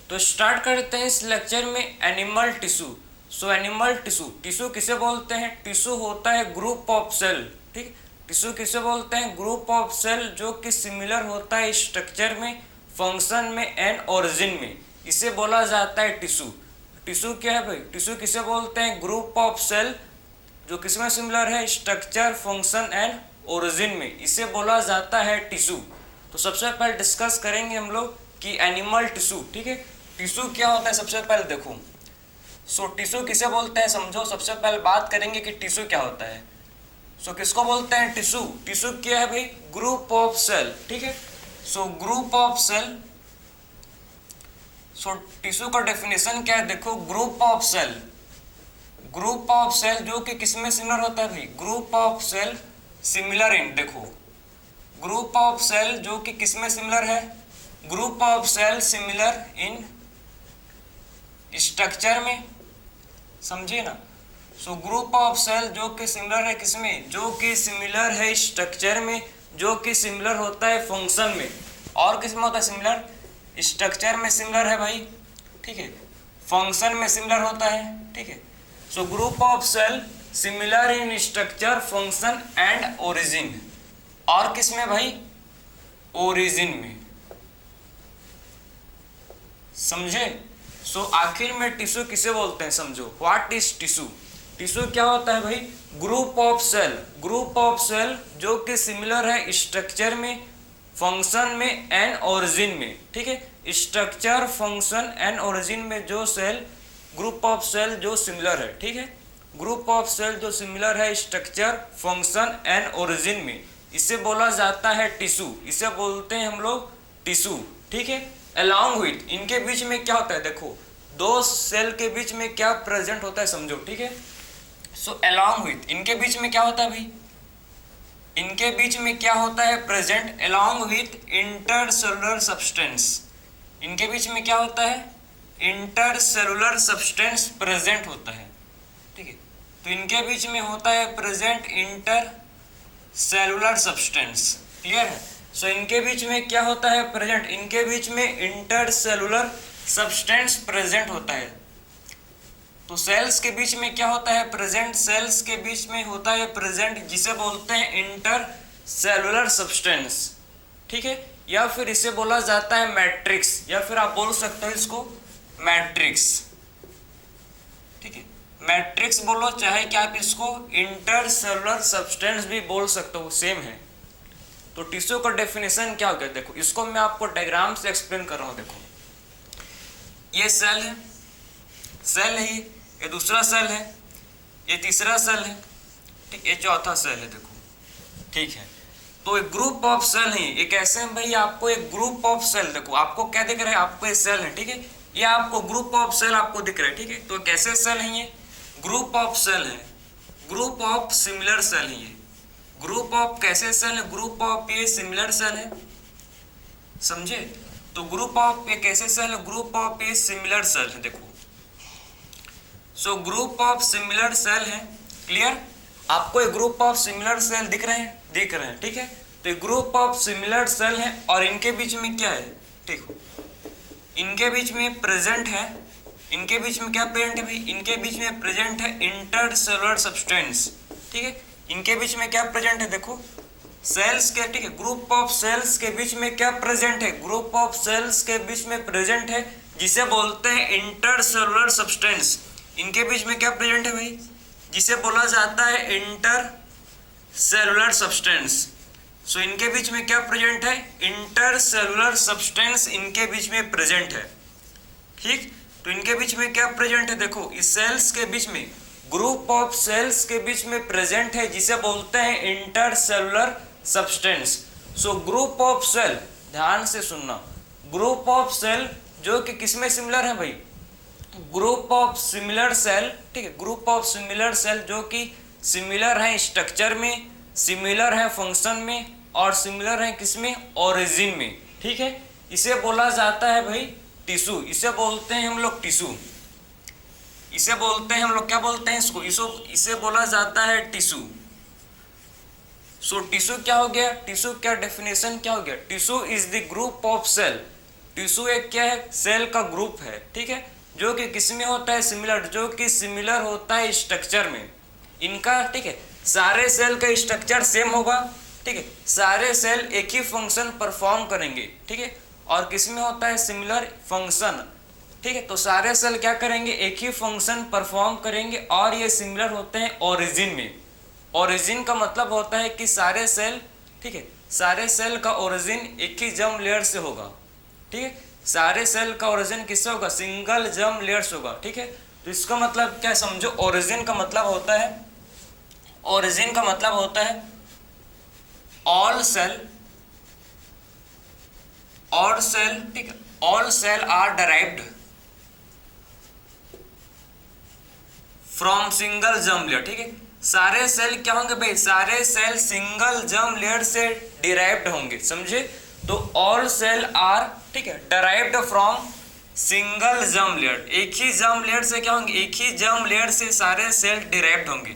तो स्टार्ट करते हैं इस लेक्चर में animal tissue. So animal tissue, tissue किसे बोलते हैं? टिश्यू होता है ग्रुप ऑफ सेल। ठीक, टिश्यू किसे बोलते हैं? ग्रुप ऑफ सेल जो कि सिमिलर होता है स्ट्रक्चर में, फंक्शन में एंड ओरिजिन में, इसे बोला जाता है टिश्यू। टिश्यू क्या है भाई? टिश्यू किसे बोलते हैं? ग्रुप ऑफ सेल जो किसमें सिमिलर है? स्ट्रक्चर, फंक्शन एंड ओरिजिन में, इसे बोला जाता है टिश्यू। तो सबसे पहले डिस्कस करेंगे हम लोग कि एनिमल टिश्यू। ठीक है, टिश्यू क्या होता है सबसे पहले देखो। सो टिश्यू किसे बोलते हैं समझो। सबसे पहले बात करेंगे कि टिश्यू क्या होता है। सो किसको बोलते हैं? टिश्यू। टिश्यू क्या है भाई? Group of cell. ठीक है, so group of cell. So tissue का डेफिनेशन क्या है देखो। Group of cell, group of cell जो कि किसमें सिमिलर होता है भाई? Group of cell similar in, देखो ग्रुप ऑफ सेल जो कि किसमें सिमिलर है? Group of cell similar in structure में, समझिए ना। सो ग्रुप ऑफ सेल जो कि सिमिलर है किसमें? जो कि सिमिलर है स्ट्रक्चर में, जो कि सिमिलर होता है फंक्शन में, और किसमें होता है सिमिलर? स्ट्रक्चर में सिमिलर है भाई, ठीक है, फंक्शन में सिमिलर होता है। ठीक है, so group of cell similar in structure, function and origin, और किसमें भाई? ओरिजिन में, समझे। सो आखिर में टिश्यू किसे बोलते हैं समझो। What is tissue? टिश्यू क्या होता है भाई? Group of cell, group of cell जो कि सिमिलर है स्ट्रक्चर में, फंक्शन में एंड ओरिजिन में। ठीक है, स्ट्रक्चर, फंक्शन एंड ओरिजिन में जो सेल, ग्रुप ऑफ सेल जो सिमिलर है। ठीक है, ग्रुप ऑफ सेल जो सिमिलर है स्ट्रक्चर, फंक्शन एंड ओरिजिन में, इसे बोला जाता है टिश्यू। इसे बोलते हैं हम लोग टिश्यू। ठीक है, अलॉन्ग विथ, इनके बीच में क्या होता है देखो, दो सेल के बीच में क्या प्रेजेंट होता है समझो। ठीक है, सो अलॉन्ग विथ, इनके बीच में क्या होता है भाई? इनके बीच में क्या होता है present? Along with intercellular substance. इनके बीच में क्या होता है? इंटरसेलुलर सब्सटेंस प्रेजेंट होता है। ठीक है, तो इनके बीच में होता है present inter cellular substance. Clear है? सो इनके बीच में क्या होता है प्रेजेंट? इनके बीच में इंटरसेलुलर सब्सटेंस प्रेजेंट होता है। तो सेल्स के बीच में क्या होता है प्रेजेंट? सेल्स के बीच में होता है प्रेजेंट जिसे बोलते हैं इंटर सेलुलर सब्सटेंस। ठीक है, या फिर इसे बोला जाता है मैट्रिक्स, या फिर आप बोल सकते हो इसको मैट्रिक्स। ठीक है, मैट्रिक्स बोलो, चाहे क्या आप इसको इंटर सेलुलर सब्सटेंस भी बोल सकते हो, सेम है। तो टिश्यू का डेफिनेशन क्या हो गया देखो, इसको मैं आपको डायग्राम से एक्सप्लेन कर रहा हूं। देखो ये सेल है, सेल है, ये दूसरा सेल है, ये तीसरा सेल है, ठीक, ये चौथा सेल है। देखो ठीक है, तो एक ग्रुप ऑफ सेल है। ये कैसे है भाई? आपको एक ग्रुप ऑफ सेल, देखो आपको क्या दिख रहा है? आपको ये सेल है, ठीक है, ये आपको ग्रुप ऑफ सेल आपको दिख रहा है। ठीक है, तो कैसे सेल है? ये ग्रुप ऑफ सेल है, ग्रुप ऑफ सिमिलर सेल है। ये ग्रुप ऑफ कैसे सेल है? ग्रुप ऑफ ये सिमिलर सेल है, समझे। तो ग्रुप ऑफ ये कैसे सेल है? ग्रुप ऑफ ये सिमिलर सेल है। देखो so group of similar cell है। क्लियर? आपको एक ग्रुप ऑफ सिमिलर सेल दिख रहे हैं? दिख रहे हैं, ठीक है। तो ग्रुप ऑफ सिमिलर सेल है, और इनके बीच में क्या है? देखो इनके बीच में प्रेजेंट है, इनके बीच में क्या प्रेजेंट है भाई? इनके बीच में प्रेजेंट है इंटरसेलुलर सब्सटेंस। ठीक है, इनके बीच में क्या प्रेजेंट है? देखो सेल्स के, ठीक है, ग्रुप ऑफ सेल्स के बीच में क्या प्रेजेंट है? ग्रुप ऑफ सेल्स के बीच में प्रेजेंट है जिसे बोलते हैं इंटरसेलुलर सब्सटेंस। इनके बीच में क्या प्रेजेंट है भाई? जिसे बोला जाता है इंटर सेलुलर सब्सटेंस। सो इनके बीच में क्या प्रेजेंट है? इंटरसेलुलर सब्सटेंस इनके बीच में प्रेजेंट है। ठीक, तो इनके बीच में क्या प्रेजेंट है? देखो इस सेल्स के बीच में, ग्रुप ऑफ सेल्स के बीच में प्रेजेंट है जिसे बोलते हैं intercellular substance. So group of cell, ध्यान से सुनना, ग्रुप ऑफ सेल जो कि किसमें सिमिलर है भाई? ग्रुप ऑफ सिमिलर सेल, ठीक है, ग्रुप ऑफ सिमिलर सेल जो कि सिमिलर है स्ट्रक्चर में, सिमिलर है फंक्शन में, और सिमिलर है किसमें? ओरिजिन में। ठीक है, इसे बोला जाता है भाई टिश्यू। इसे बोलते हैं हम लोग टिश्यू। इसे बोलते हैं हम लोग, क्या बोलते हैं इसको? इसे बोला जाता है टिश्यू। सो टिश्यू क्या हो गया? टिश्यू क्या डेफिनेशन क्या हो गया? Tissue is the group of cell. Tissue एक क्या है, सेल का ग्रुप है, ठीक है, जो कि किसमें होता है, सिमिलर, जो कि सिमिलर होता है स्ट्रक्चर में इनका, ठीक है। सारे सेल का स्ट्रक्चर सेम होगा, ठीक है, सारे सेल एक ही फंक्शन परफॉर्म करेंगे, ठीक है, और किसमें होता है, सिमिलर फंक्शन, ठीक है। तो सारे सेल क्या करेंगे, एक ही फंक्शन परफॉर्म करेंगे और ये सिमिलर होते हैं ओरिजिन में। ओरिजिन का मतलब होता है कि सारे सेल, ठीक है, सारे सेल का ओरिजिन एक ही जर्म लेयर से होगा, ठीक है, सारे सेल का ओरिजिन किससे होगा, सिंगल जर्म लेयर से होगा, ठीक है। तो इसका मतलब क्या समझो, ओरिजिन का मतलब होता है, ओरिजिन का मतलब होता है ऑल सेल, ऑल सेल, ठीक है, all cell are derived from single germ layer, ठीक है। सारे सेल क्या होंगे भाई, सारे सेल सिंगल जर्म लेयर से डिराइव्ड होंगे, समझे। तो ऑल सेल आर, ठीक है, derived from single germ layer, एक ही जर्म लेयर से क्या होंगे, एक ही जर्म लेयर से सारे सेल डिराइव्ड होंगे,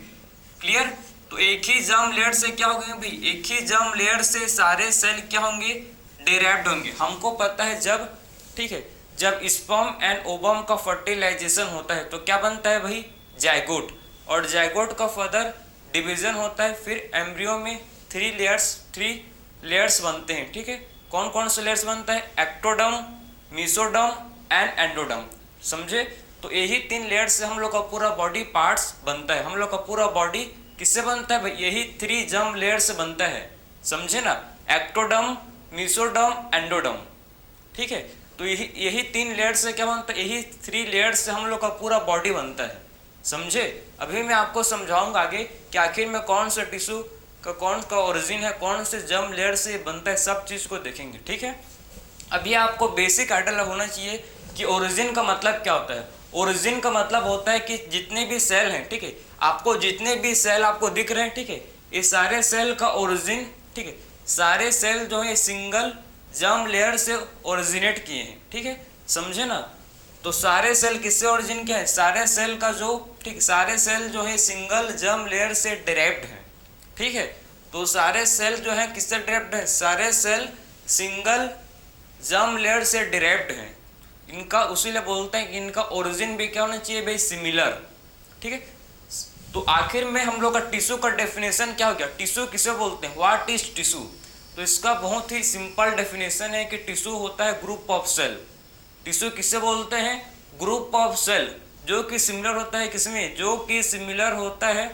क्लियर। तो एक ही जर्म लेयर से क्या होंगे भाई, एक ही जर्म लेयर से सारे सेल क्या होंगे, डिराइव्ड होंगे। हमको पता है जब, ठीक है, जब स्पर्म एंड ओवम का फर्टिलाइजेशन होता है तो क्या बनता है भाई, जाइगोट, और जाइगोट का फर्दर डिवीजन होता है, फिर एम्ब्रियो में थ्री लेयर्स बनते हैं, ठीक है। कौन कौन से लेयर्स बनता है, एक्टोडर्म, मेसोडर्म एंड एंडोडर्म, समझे। तो यही 3 लेयर से हम लोग का पूरा बॉडी पार्ट्स बनता है, हम लोग का पूरा बॉडी किससे बनता है भाई, यही 3 जर्म लेयर से बनता है, समझे ना, एक्टोडर्म, मेसोडर्म, एंडोडर्म, ठीक है। तो यही 3 लेयर से क्या बनता है, यही 3 लेयर से हम लोग का पूरा बॉडी बनता है, समझे। अभी मैं आपको समझाऊंगा आगे कि आखिर में कौन सा टिश्यू का कौन का ओरिजिन है, कौन से जर्म लेयर से बनता है, सब चीज को देखेंगे, ठीक है। अभी आपको बेसिक आइडिया होना चाहिए कि ओरिजिन का मतलब क्या होता है। ओरिजिन का मतलब होता है कि जितने भी सेल हैं, ठीक है, आपको जितने भी सेल आपको दिख रहे हैं, ठीक है, ये सारे सेल का ओरिजिन, ठीक है, सारे सेल जो है सिंगल जर्म लेयर से ओरिजिनेट किए हैं, ठीक है, समझे ना। तो सारे सेल किससे ओरिजिन क्या है, सारे सेल का जो, ठीक, सारे सेल जो है सिंगल जर्म लेयर से डिराइव्ड है, ठीक है। तो सारे सेल जो है किससे डिराइव्ड है, सारे सेल सिंगल जर्म लेयर से डिराइव्ड है, इनका उसीलिए बोलते हैं कि इनका ओरिजिन भी क्या होना चाहिए भाई, सिमिलर, ठीक है। तो आखिर में हम लोग का टिश्यू का डेफिनेशन क्या हो गया, टिश्यू किसे बोलते हैं, व्हाट इज टिश्यू। तो इसका बहुत ही सिंपल डेफिनेशन है कि टिश्यू होता है ग्रुप ऑफ सेल। टिश्यू किसे बोलते हैं, ग्रुप ऑफ सेल, जो कि सिमिलर होता है किसमें, जो कि सिमिलर होता है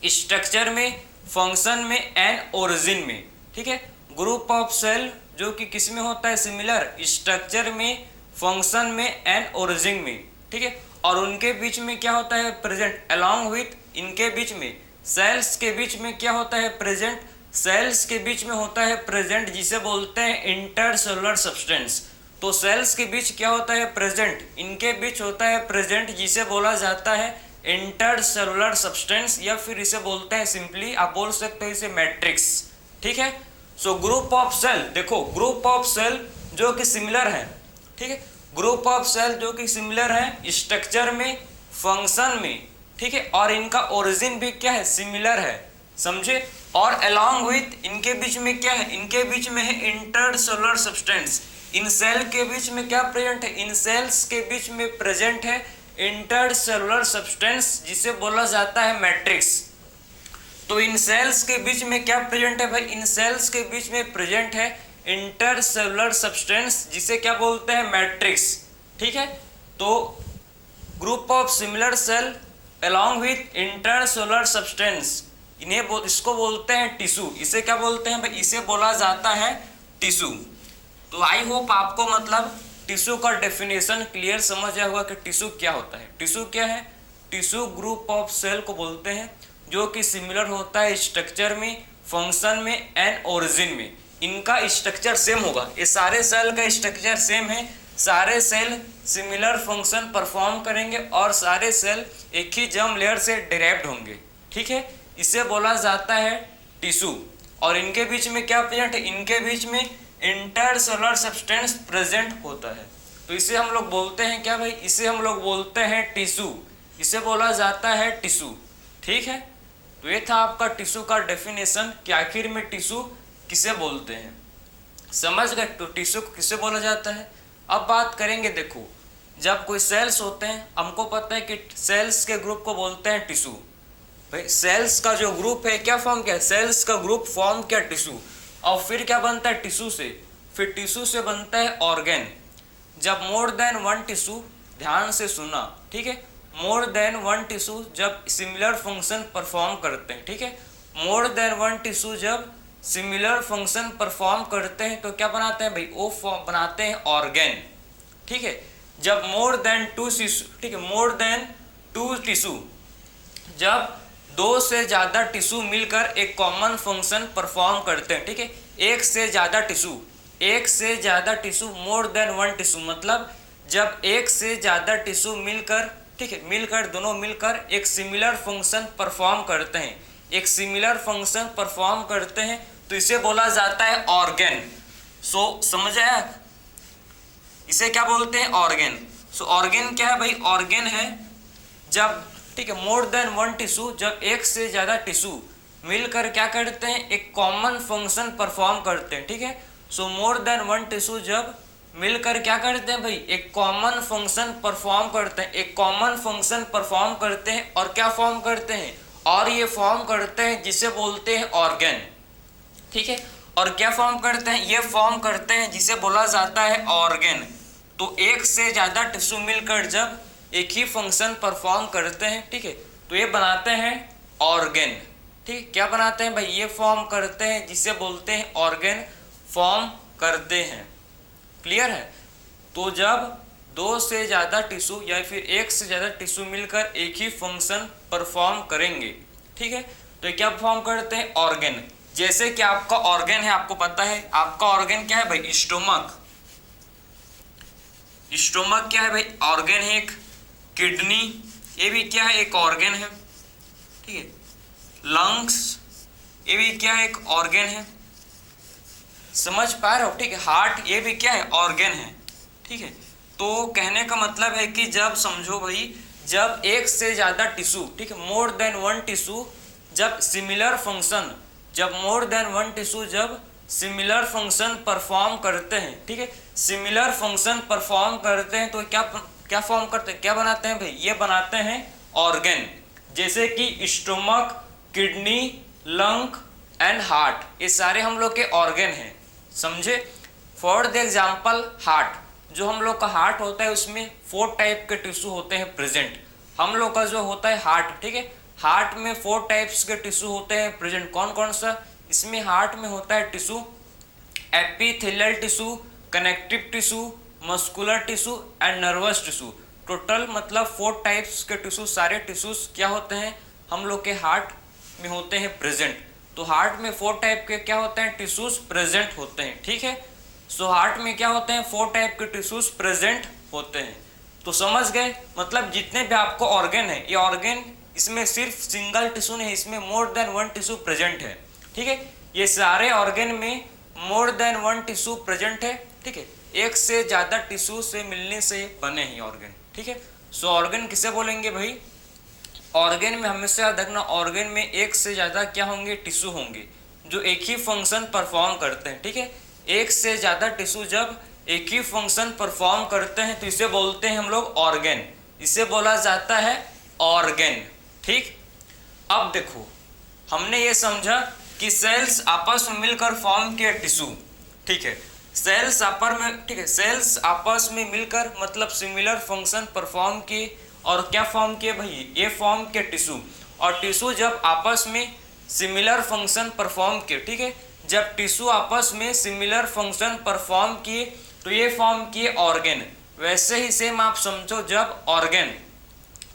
स्ट्रक्चर में, फंक्शन में एंड ओरिजिन में, ठीक है। ग्रुप ऑफ सेल जो कि किसमें होता है, सिमिलर स्ट्रक्चर में, फंक्शन में एंड ओरिजिन में, ठीक है। और उनके बीच में क्या होता है, प्रेजेंट, अलोंग विथ, इनके बीच में, सेल्स के बीच में क्या होता है, प्रेजेंट, सेल्स के बीच में होता है प्रेजेंट, जिसे बोलते हैं इंटरसेलुलर सब्सटेंस। तो सेल्स के बीच क्या होता है, प्रेजेंट, इनके बीच होता है प्रेजेंट, जिसे बोला जाता है इंटरसेलुलर सब्सटेंस, या फिर इसे बोलते हैं सिंपली आप बोल सकते हो इसे मैट्रिक्स, ठीक है। सो ग्रुप ऑफ सेल, देखो ग्रुप ऑफ सेल जो कि सिमिलर है, ठीक है, ग्रुप ऑफ सेल जो कि सिमिलर है स्ट्रक्चर में, फंक्शन में, ठीक है, और इनका ओरिजिन भी क्या है, सिमिलर है, समझे। और अलोंग विथ, इनके बीच में क्या है, इनके बीच में है इंटरसेलुलर सब्सटेंस, इन सेल के बीच में क्या प्रेजेंट है, इन सेल्स के बीच में प्रेजेंट है इंटरसेलुलर सब्सटेंस, जिसे बोला जाता है मैट्रिक्स। तो इन सेल्स के बीच में क्या प्रेजेंट है भाई, इन सेल्स के बीच में प्रेजेंट है इंटरसेलुलर सब्सटेंस, जिसे क्या बोलते हैं, मैट्रिक्स, ठीक है। तो group of similar cell along with intercellular substance, इन्हें इसको बोलते हैं टिश्यू। इसे क्या बोलते हैं भाई, इसे बोला जाता है टिश्यू। तो आई होप आपको मतलब टिश्यू का डेफिनेशन क्लियर समझ आया होगा कि टिश्यू क्या होता है। टिश्यू क्या है, टिश्यू ग्रुप ऑफ सेल को बोलते हैं जो कि सिमिलर होता है स्ट्रक्चर में, फंक्शन में एंड ओरिजिन में। इनका स्ट्रक्चर सेम होगा, ये सारे सेल का स्ट्रक्चर सेम है, सारे सेल सिमिलर फंक्शन परफॉर्म करेंगे और सारे सेल एक ही जर्म लेयर से डिराइव्ड होंगे, ठीक है। इसे बोला जाता है टिश्यू। और इनके बीच में क्या प्रेजेंट है, इनके बीच में इंटरसेलुलर सब्सटेंस प्रेजेंट होता है। तो इसे हम लोग बोलते हैं क्या भाई, इसे हम लोग बोलते हैं टिश्यू, इसे बोला जाता है टिश्यू, ठीक है। तो ये था आपका टिश्यू का डेफिनेशन कि आखिर में टिश्यू किसे बोलते हैं, समझ गए। तो टिश्यू को किसे बोला जाता है, अब बात करेंगे, देखो जब कोई सेल्स होते हैं, हमको पता है कि सेल्स के ग्रुप को बोलते हैं टिश्यू। भाई सेल्स का जो ग्रुप है क्या फॉर्म किया, सेल्स का ग्रुप फॉर्म किया टिश्यू, और फिर क्या बनता है टिश्यू से, फिर टिश्यू से बनता है ऑर्गेन। जब मोर देन वन टिश्यू, ध्यान से सुना, ठीक है, मोर देन वन टिश्यू जब सिमिलर फंक्शन परफॉर्म करते हैं, ठीक है, मोर देन वन टिश्यू जब सिमिलर फंक्शन परफॉर्म करते हैं तो क्या बनाते हैं भाई, वो बनाते हैं ऑर्गेन। ठीक है, जब मोर देन टू टिश्यू, ठीक है, मोर देन टू टिश्यू जब दो से ज़्यादा टिश्यू मिलकर एक कॉमन फंक्शन परफॉर्म करते हैं, ठीक है, एक से ज़्यादा टिश्यू, एक से ज़्यादा tissue, more than one tissue मतलब जब एक से ज़्यादा टिश्यू मिलकर, ठीक है, मिलकर दोनों मिलकर एक सिमिलर फंक्शन परफॉर्म करते हैं, एक सिमिलर फंक्शन परफॉर्म करते हैं तो इसे बोला जाता है ऑर्गेन। सो समझ आया, इसे क्या बोलते हैं, ऑर्गेन। सो ऑर्गेन क्या है भाई, ऑर्गेन है जब, ठीक है, मोर देन वन टिश्यू जब एक से ज़्यादा टिश्यू मिलकर क्या करते हैं, एक कॉमन फंक्शन परफॉर्म करते हैं, ठीक है। सो मोर देन वन टिश्यू जब मिलकर क्या करते हैं भाई, एक कॉमन फंक्शन परफॉर्म करते हैं, एक कॉमन फंक्शन परफॉर्म करते हैं, और क्या फॉर्म करते हैं, और ये फॉर्म करते हैं जिसे बोलते हैं ऑर्गेन। ठीक है, और क्या फॉर्म करते हैं, ये फॉर्म करते हैं जिसे बोला जाता है ऑर्गेन। तो एक से ज़्यादा टिश्यू मिलकर जब एक ही फंक्शन परफॉर्म करते हैं, ठीक है, तो ये बनाते हैं ऑर्गेन। ठीक, क्या बनाते हैं भाई, ये फॉर्म करते हैं जिसे बोलते हैं ऑर्गेन, फॉर्म करते हैं। क्लियर है। तो जब दो से ज़्यादा टिश्यू या फिर एक से ज़्यादा टिश्यू मिलकर एक ही फंक्शन परफॉर्म करेंगे, ठीक है, तो क्या फॉर्म करते हैं, ऑर्गेन। जैसे कि आपका ऑर्गेन है, आपको पता है आपका ऑर्गेन क्या है भाई, स्टोमक। स्टोमक क्या है भाई, ऑर्गेन है एक। किडनी, ये भी क्या है, एक ऑर्गेन है। ठीक है, लंग्स, ये भी क्या है, एक ऑर्गेन है। समझ पा रहे हो। ठीक है, हार्ट, ये भी क्या है, ऑर्गेन है। ठीक है, तो कहने का मतलब है कि जब समझो भाई, जब एक से ज़्यादा टिश्यू, ठीक है, मोर देन वन टिश्यू जब सिमिलर फंक्शन, जब मोर देन वन टिश्यू जब सिमिलर फंक्शन परफॉर्म करते हैं, ठीक है, सिमिलर फंक्शन परफॉर्म करते हैं तो क्या फॉर्म करते हैं, क्या बनाते हैं भाई, ये बनाते हैं ऑर्गेन। जैसे कि stomach, kidney, lung and heart, ये सारे हम लोग के ऑर्गेन हैं। समझे। फॉर द एग्जाम्पल हार्ट, जो हम लोग का हार्ट होता है उसमें 4 टाइप के टिश्यू होते हैं प्रेजेंट। हम लोग का जो होता है हार्ट, ठीक है, हार्ट में 4 टाइप्स के टिश्यू होते हैं प्रेजेंट। कौन कौन सा, इसमें हार्ट में होता है tissue epithelial tissue, connective tissue, muscular tissue and nervous tissue. Total मतलब 4 टाइप्स के टिश्यू, सारे टिश्यूज क्या होते हैं हम लोग के हार्ट में होते हैं प्रेजेंट। तो हार्ट में 4 टाइप के क्या होते हैं, टिश्यूज प्रेजेंट होते हैं। ठीक है, सो हार्ट में क्या होते हैं, 4 टाइप के टिश्यूज प्रेजेंट होते हैं। तो समझ गए, मतलब जितने भी आपको ऑर्गेन है, ये ऑर्गेन, इसमें सिर्फ सिंगल टिश्यू नहीं, इसमें more than one tissue present है। ठीक है, ये सारे ऑर्गेन में more than one tissue present है। ठीक है, एक से ज़्यादा टिश्यू से मिलने से बने ही ऑर्गेन। ठीक है, सो ऑर्गेन किसे बोलेंगे भाई, ऑर्गेन में हमेशा याद रखना, ऑर्गेन में एक से ज़्यादा क्या होंगे, टिश्यू होंगे जो एक ही फंक्शन परफॉर्म करते हैं। ठीक है, एक से ज़्यादा टिश्यू जब एक ही फंक्शन परफॉर्म करते हैं तो इसे बोलते हैं हम लोग ऑर्गेन, इसे बोला जाता है ऑर्गेन। ठीक, अब देखो हमने ये समझा कि सेल्स आपस में मिलकर फॉर्म किए टिश्यू। ठीक है, सेल्स आपस में, ठीक है, सेल्स आपस में मिलकर मतलब सिमिलर फंक्शन परफॉर्म किए, और क्या फॉर्म किए भाई, ये फॉर्म किए टिश्यू। और टिश्यू जब आपस में सिमिलर फंक्शन परफॉर्म किए, ठीक है, जब टिश्यू आपस में सिमिलर फंक्शन परफॉर्म किए तो ये फॉर्म किए ऑर्गेन। वैसे ही सेम आप समझो, जब ऑर्गेन,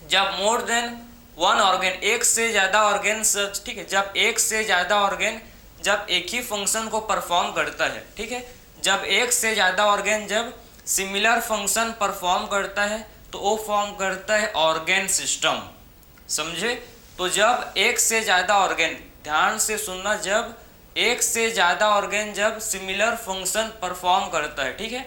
जब मोर देन वन ऑर्गेन, एक से ज़्यादा ऑर्गेन, ठीक है, जब एक से ज़्यादा ऑर्गेन जब एक ही फंक्शन को परफॉर्म करता है, ठीक है, जब एक से ज़्यादा ऑर्गेन जब सिमिलर फंक्शन परफॉर्म करता है तो वो फॉर्म करता है ऑर्गेन सिस्टम। समझे। तो जब एक से ज़्यादा ऑर्गेन, ध्यान से सुनना, जब एक से ज़्यादा ऑर्गेन जब सिमिलर फंक्शन परफॉर्म करता है, ठीक है,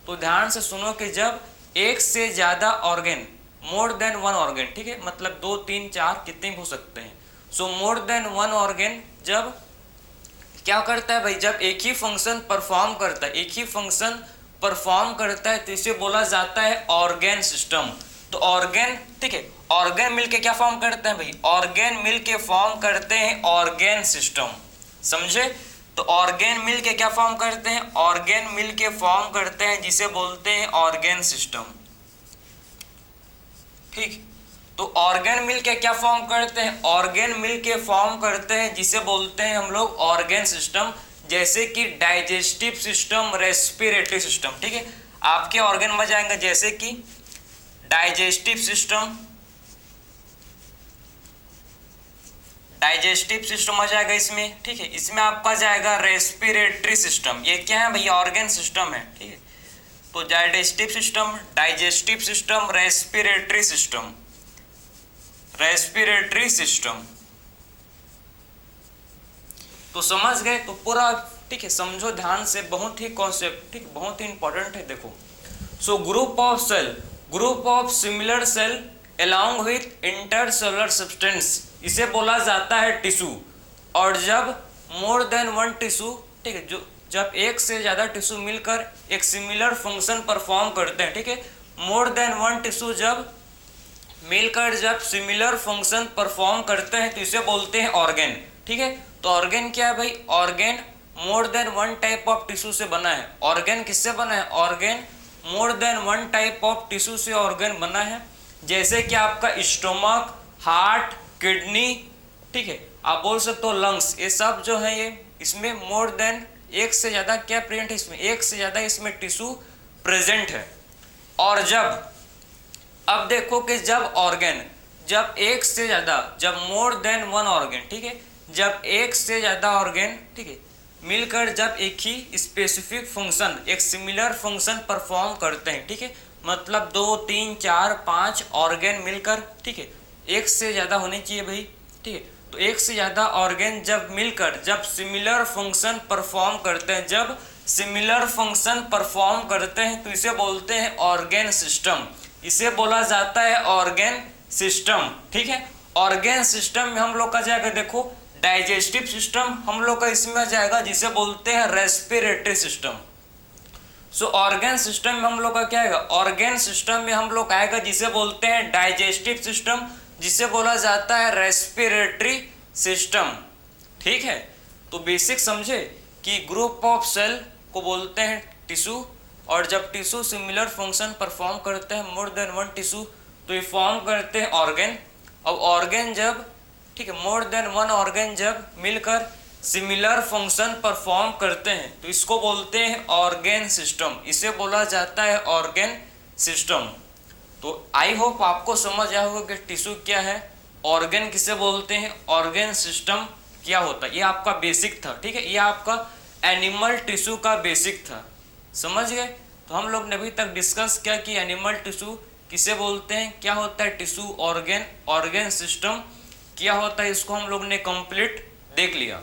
तो ध्यान से सुनो कि जब एक से ज़्यादा organ, more than one organ, ठीक है, मतलब 2, 3, 4 कितने भी हो सकते हैं। सो मोर देन वन ऑर्गेन जब क्या करता है भाई, जब एक ही फंक्शन परफॉर्म करता है, एक ही फंक्शन परफॉर्म करता है तो इसे बोला जाता है ऑर्गेन सिस्टम। तो ऑर्गेन, ठीक है, ऑर्गेन मिलके क्या फॉर्म करते हैं भाई, ऑर्गेन मिलके फॉर्म करते हैं ऑर्गेन सिस्टम, समझे। तो ऑर्गेन मिलके क्या फॉर्म करते हैं, ऑर्गेन मिलके फॉर्म करते हैं जिसे बोलते हैं ऑर्गेन सिस्टम, ठीक। तो ऑर्गेन मिलके क्या फॉर्म करते हैं, ऑर्गेन मिलके फॉर्म करते हैं जिसे बोलते हैं हम लोग ऑर्गेन सिस्टम, जैसे कि डाइजेस्टिव सिस्टम, रेस्पिरेटरी सिस्टम, ठीक है। आपके ऑर्गन में जाएंगे जैसे कि डाइजेस्टिव सिस्टम, डाइजेस्टिव सिस्टम आ जाएगा इसमें, ठीक है। इसमें आपका जाएगा रेस्पिरेटरी सिस्टम, ये क्या है भैया, ऑर्गन सिस्टम है, ठीक है। तो digestive system, digestive system, respiratory system, respiratory system, तो समझ गए। तो पूरा, ठीक है, समझो ध्यान से, बहुत ही कॉन्सेप्ट, ठीक, बहुत ही इंपॉर्टेंट है, देखो। So group of cell, group of similar cell along with intercellular substance, इसे बोला जाता है टिश्यू। और जब मोर देन वन टिश्यू, ठीक है, जो जब एक से ज़्यादा टिश्यू मिलकर एक सिमिलर फंक्शन परफॉर्म करते हैं, ठीक है, मोर देन वन टिश्यू जब मिलकर जब सिमिलर फंक्शन परफॉर्म करते हैं तो इसे बोलते हैं ऑर्गेन, ठीक है। तो ऑर्गेन क्या है भाई, organ more than one type of tissue से बना है। ऑर्गेन किससे बना है, organ more than one type of tissue से ऑर्गेन बना है, जैसे कि आपका स्टोमक, हार्ट, किडनी, ठीक है, आप बोल सकते हो लंग्स, ये सब जो है ये इसमें मोर देन एक से ज़्यादा क्या प्रेजेंट है, इसमें एक से ज़्यादा इसमें टिश्यू प्रेजेंट है। और जब, अब देखो कि जब ऑर्गेन, जब एक से ज़्यादा, जब मोर देन वन ऑर्गेन, ठीक है, जब एक से ज़्यादा ऑर्गेन, ठीक है, मिलकर जब एक ही स्पेसिफिक फंक्शन, एक सिमिलर फंक्शन परफॉर्म करते हैं, ठीक है, मतलब 2, 3, 4, 5 ऑर्गेन मिलकर, ठीक है, एक से ज़्यादा होने चाहिए भाई, ठीक है। तो एक से ज़्यादा ऑर्गेन जब मिलकर जब सिमिलर फंक्शन परफॉर्म करते हैं, जब सिमिलर फंक्शन परफॉर्म करते हैं तो इसे बोलते हैं ऑर्गेन सिस्टम, इसे बोला जाता है ऑर्गेन सिस्टम, ठीक है। ऑर्गेन सिस्टम में हम लोग का जाएगा, देखो डाइजेस्टिव सिस्टम हम लोग का इसमें जाएगा जिसे बोलते हैं रेस्पिरेटरी सिस्टम। सो ऑर्गेन सिस्टम में हम लोग का क्या आएगा, ऑर्गेन सिस्टम में हम लोग आएगा जिसे बोलते हैं डाइजेस्टिव सिस्टम, जिसे बोला जाता है रेस्पिरेटरी सिस्टम, ठीक है। तो बेसिक समझे कि ग्रुप ऑफ सेल को बोलते हैं टिश्यू, और जब टिश्यू सिमिलर फंक्शन परफॉर्म करते हैं मोर देन वन टिश्यू तो ये फॉर्म करते हैं ऑर्गेन। अब ऑर्गेन जब, ठीक है, मोर देन वन ऑर्गेन जब मिलकर सिमिलर फंक्शन परफॉर्म करते हैं तो इसको बोलते हैं ऑर्गेन सिस्टम, इसे बोला जाता है ऑर्गेन सिस्टम। तो आई होप आपको समझ आया होगा कि टिश्यू क्या है, ऑर्गेन किसे बोलते हैं, ऑर्गेन सिस्टम क्या होता है। ये आपका बेसिक था, ठीक है, ये आपका एनिमल टिश्यू का बेसिक था, समझ गए। तो हम लोग ने अभी तक डिस्कस किया कि एनिमल टिश्यू किसे बोलते हैं, क्या होता है टिश्यू, ऑर्गेन, ऑर्गेन सिस्टम क्या होता है, इसको हम लोग ने कंप्लीट देख लिया।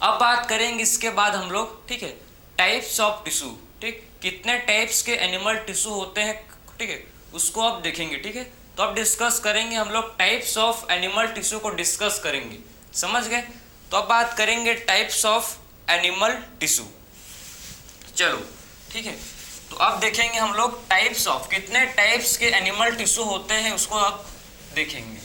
अब बात करेंगे इसके बाद हम लोग, ठीक है, टाइप्स ऑफ टिश्यू, ठीक, कितने टाइप्स के एनिमल टिश्यू होते हैं, ठीक है, उसको आप देखेंगे, ठीक है। तो अब डिस्कस करेंगे हम लोग टाइप्स ऑफ एनिमल टिश्यू को डिस्कस करेंगे, समझ गए। तो अब बात करेंगे टाइप्स ऑफ एनिमल टिश्यू, चलो ठीक है। तो अब देखेंगे हम लोग टाइप्स ऑफ, कितने टाइप्स के एनिमल टिश्यू होते हैं उसको अब देखेंगे।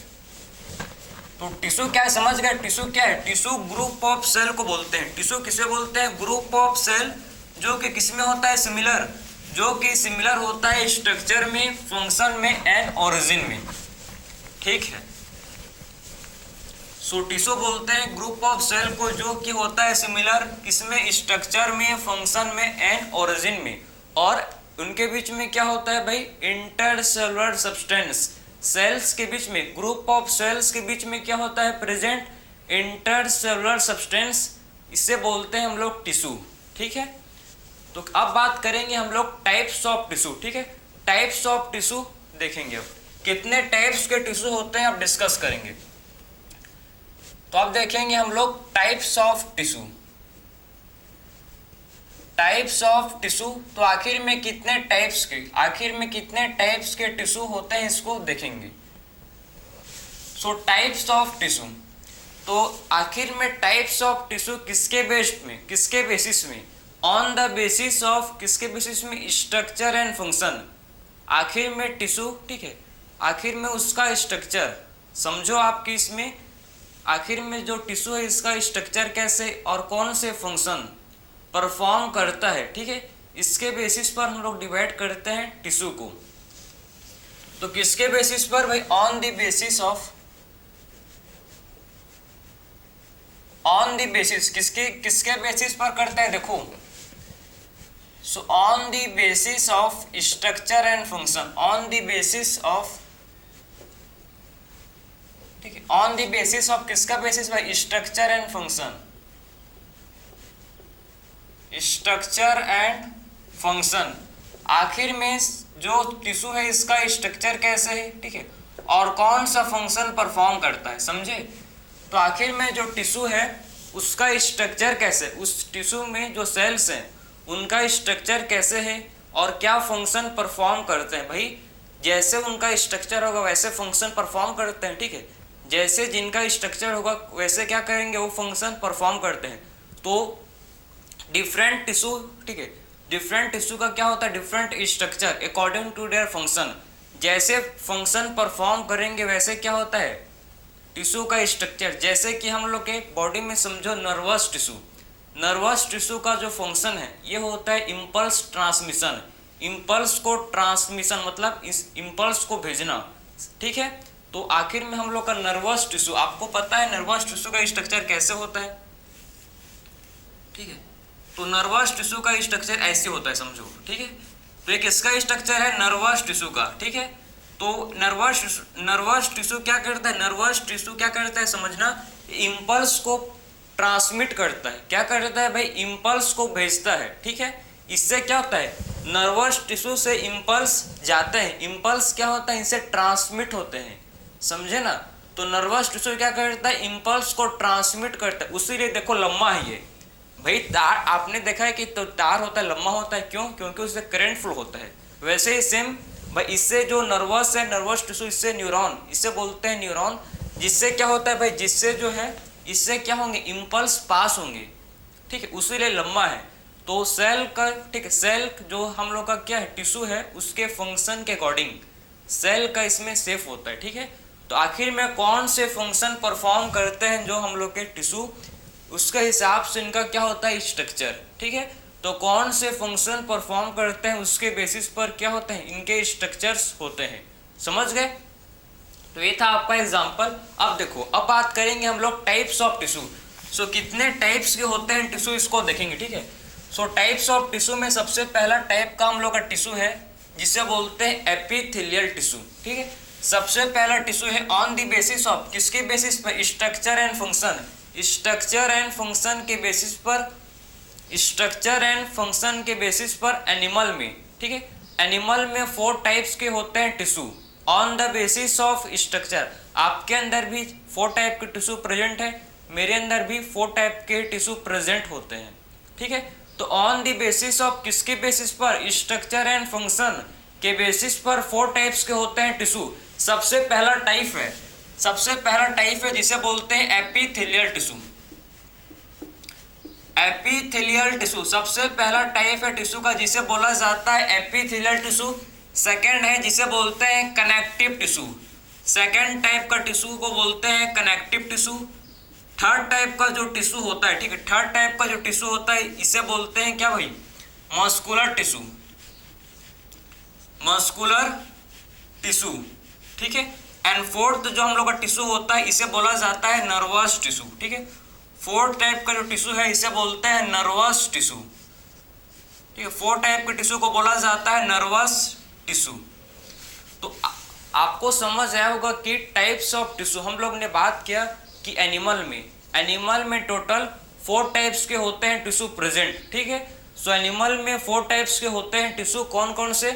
तो टिश्यू क्या है, समझ गए, टिश्यू क्या है, टिश्यू ग्रुप ऑफ सेल को बोलते हैं। टिश्यू किसे बोलते हैं, ग्रुप ऑफ सेल जो कि किसमें होता है, सिमिलर, जो कि सिमिलर होता है स्ट्रक्चर में, फंक्शन में एंड ओरिजिन में, ठीक है। सो टिश्यू बोलते हैं ग्रुप ऑफ सेल को जो कि होता है सिमिलर, किसमें, स्ट्रक्चर में, फंक्शन में एंड ओरिजिन में, और उनके बीच में क्या होता है भाई, इंटरसेलुलर सब्सटेंस, सेल्स के बीच में, ग्रुप ऑफ सेल्स के बीच में क्या होता है प्रेजेंट, इंटरसेलुलर सब्सटेंस, इसे बोलते हैं हम लोग टिश्यू, ठीक है। तो अब बात करेंगे हम लोग टाइप्स ऑफ टिश्यू, ठीक है, टाइप्स ऑफ टिश्यू देखेंगे। अब कितने टाइप्स के टिश्यू होते हैं अब डिस्कस करेंगे। तो अब देखेंगे हम लोग types of tissue, types of tissue, तो आखिर में कितने टाइप्स के, आखिर में कितने टाइप्स के टिश्यू होते हैं इसको देखेंगे। सो टाइप्स ऑफ टिश्यू, तो आखिर में टाइप्स ऑफ टिश्यू किसके बेस्ड में, किसके बेसिस में, ऑन द बेसिस ऑफ, किसके बेसिस में, स्ट्रक्चर एंड फंक्शन। आखिर में टिश्यू, ठीक है, आखिर में उसका स्ट्रक्चर समझो आपकी, इसमें आखिर में जो टिश्यू है इसका स्ट्रक्चर कैसे और कौन से फंक्शन परफॉर्म करता है, ठीक है, इसके बेसिस पर हम लोग डिवाइड करते हैं टिश्यू को। तो किसके बेसिस पर भाई, on the basis of, on the basis, किसके किसके बेसिस पर करते हैं, देखो, so on the basis of structure and function, on the basis of, ठीक है, ऑन द बेसिस ऑफ, किसका बेसिस भाई, structure and function, structure and function. आखिर में जो टिश्यू है इसका स्ट्रक्चर कैसे है, ठीक है, और कौन सा फंक्शन परफॉर्म करता है, समझे। तो आखिर में जो टिश्यू है उसका स्ट्रक्चर कैसे, उस टिश्यू में जो सेल्स हैं उनका स्ट्रक्चर कैसे है और क्या फंक्शन परफॉर्म करते हैं भाई। जैसे उनका स्ट्रक्चर होगा वैसे फंक्शन परफॉर्म करते हैं, ठीक है, जैसे जिनका स्ट्रक्चर होगा वैसे क्या करेंगे, वो फंक्शन परफॉर्म करते हैं। तो डिफरेंट टिश्यू, ठीक है, डिफरेंट टिश्यू का क्या होता है, different structure according to their function. जैसे फंक्शन परफॉर्म करेंगे वैसे क्या होता है टिश्यू का स्ट्रक्चर। जैसे कि हम लोग के बॉडी में समझो नर्वस टिश्यू, नर्वस टिश्यू का जो फंक्शन है ये होता है इम्पल्स ट्रांसमिशन। इम्पल्स को ट्रांसमिशन मतलब इस इम्पल्स को भेजना, ठीक है। तो आखिर में हम लोग का नर्वस टिश्यू, आपको पता है नर्वस टिश्यू का स्ट्रक्चर कैसे होता है, ठीक है। तो नर्वस टिश्यू का स्ट्रक्चर ऐसे होता है समझो, ठीक है। तो एक इसका स्ट्रक्चर है नर्वस टिश्यू का, ठीक है। तो नर्वस टिश्यू क्या करता है, नर्वस टिश्यू क्या करता है समझना, इम्पल्स को ट्रांसमिट करता है। क्या करता है भाई, इम्पल्स को भेजता है, ठीक है। इससे क्या होता है, नर्वस टिश्यू से इम्पल्स जाते हैं, इम्पल्स क्या होता है, इनसे ट्रांसमिट होते हैं, समझे ना। तो नर्वस टिश्यू क्या करता है, इम्पल्स को ट्रांसमिट करता है। उसीलिए देखो लम्बा है ये भाई, तार आपने देखा है कि तो तार होता है लंबा होता है, क्यों, क्योंकि उससे करंट फ्लो होता है। वैसे ही सेम भाई, इससे जो नर्वस है, नर्वस टिश्यू, इससे न्यूरॉन, इससे बोलते हैं न्यूरॉन, जिससे क्या होता है भाई, जिससे जो है इससे क्या होंगे, इम्पल्स पास होंगे, ठीक है, उसीलिए लंबा है। तो सेल का, ठीक है, सेल जो हम लोग का क्या है टिश्यू है, उसके फंक्शन के अकॉर्डिंग सेल का इसमें सेफ होता है, ठीक है। तो आखिर में कौन से फंक्शन परफॉर्म करते हैं जो हम लोग के टिश्यू, उसके हिसाब से इनका क्या होता है स्ट्रक्चर, ठीक है। तो कौन से फंक्शन परफॉर्म करते हैं उसके बेसिस पर क्या होते हैं इनके स्ट्रक्चर्स होते हैं, समझ गए। तो ये था आपका एग्जांपल। अब देखो, अब बात करेंगे हम लोग टाइप्स ऑफ टिश्यू। सो कितने टाइप्स के होते हैं टिश्यू, इसको देखेंगे, ठीक है। सो टाइप्स ऑफ टिश्यू में सबसे पहला टाइप का हम लोग का टिश्यू है जिसे बोलते हैं एपिथेलियल टिश्यू, ठीक है। सबसे पहला टिश्यू है ऑन द बेसिस ऑफ, किसके बेसिस पर, structure and function, structure and function के बेसिस पर, स्ट्रक्चर एंड फंक्शन के बेसिस पर एनिमल में, ठीक है। एनिमल में 4 टाइप्स के होते हैं tissue on the basis of structure. आपके अंदर भी 4 टाइप के टिश्यू प्रेजेंट है, मेरे अंदर भी 4 टाइप के टिश्यू प्रेजेंट होते हैं, ठीक है। तो ऑन द बेसिस ऑफ, किसके बेसिस पर, स्ट्रक्चर एंड फंक्शन के बेसिस पर 4 टाइप्स के होते हैं टिश्यू। सबसे पहला टाइप है, सबसे पहला टाइप है जिसे बोलते हैं एपिथेलियल टिश्यू। एपिथेलियल टिश्यू सबसे पहला टाइप है टिश्यू का जिसे बोला जाता है एपिथेलियल टिश्यू। सेकंड है जिसे बोलते हैं कनेक्टिव टिश्यू, सेकंड टाइप का टिश्यू को बोलते हैं कनेक्टिव टिश्यू। थर्ड टाइप का जो टिश्यू होता है, ठीक है, थर्ड टाइप का जो टिश्यू होता है इसे बोलते हैं क्या भाई, मस्कुलर टिश्यू, मस्कुलर टिश्यू, ठीक है। एंड फोर्थ जो हम लोग का टिश्यू होता है इसे बोला जाता है नर्वस टिश्यू, ठीक है। फोर्थ टाइप का जो टिश्यू है इसे बोलते हैं नर्वस टिश्यू, ठीक है। 4 टाइप के टिश्यू को बोला जाता है नर्वस टिश्यू। तो आपको समझ आया होगा कि टाइप्स ऑफ टिश्यू, हम लोग ने बात किया कि एनिमल में टोटल 4 टाइप्स के होते हैं टिश्यू प्रेजेंट, ठीक है। सो एनिमल में 4 टाइप्स के होते हैं टिश्यू, कौन कौन से,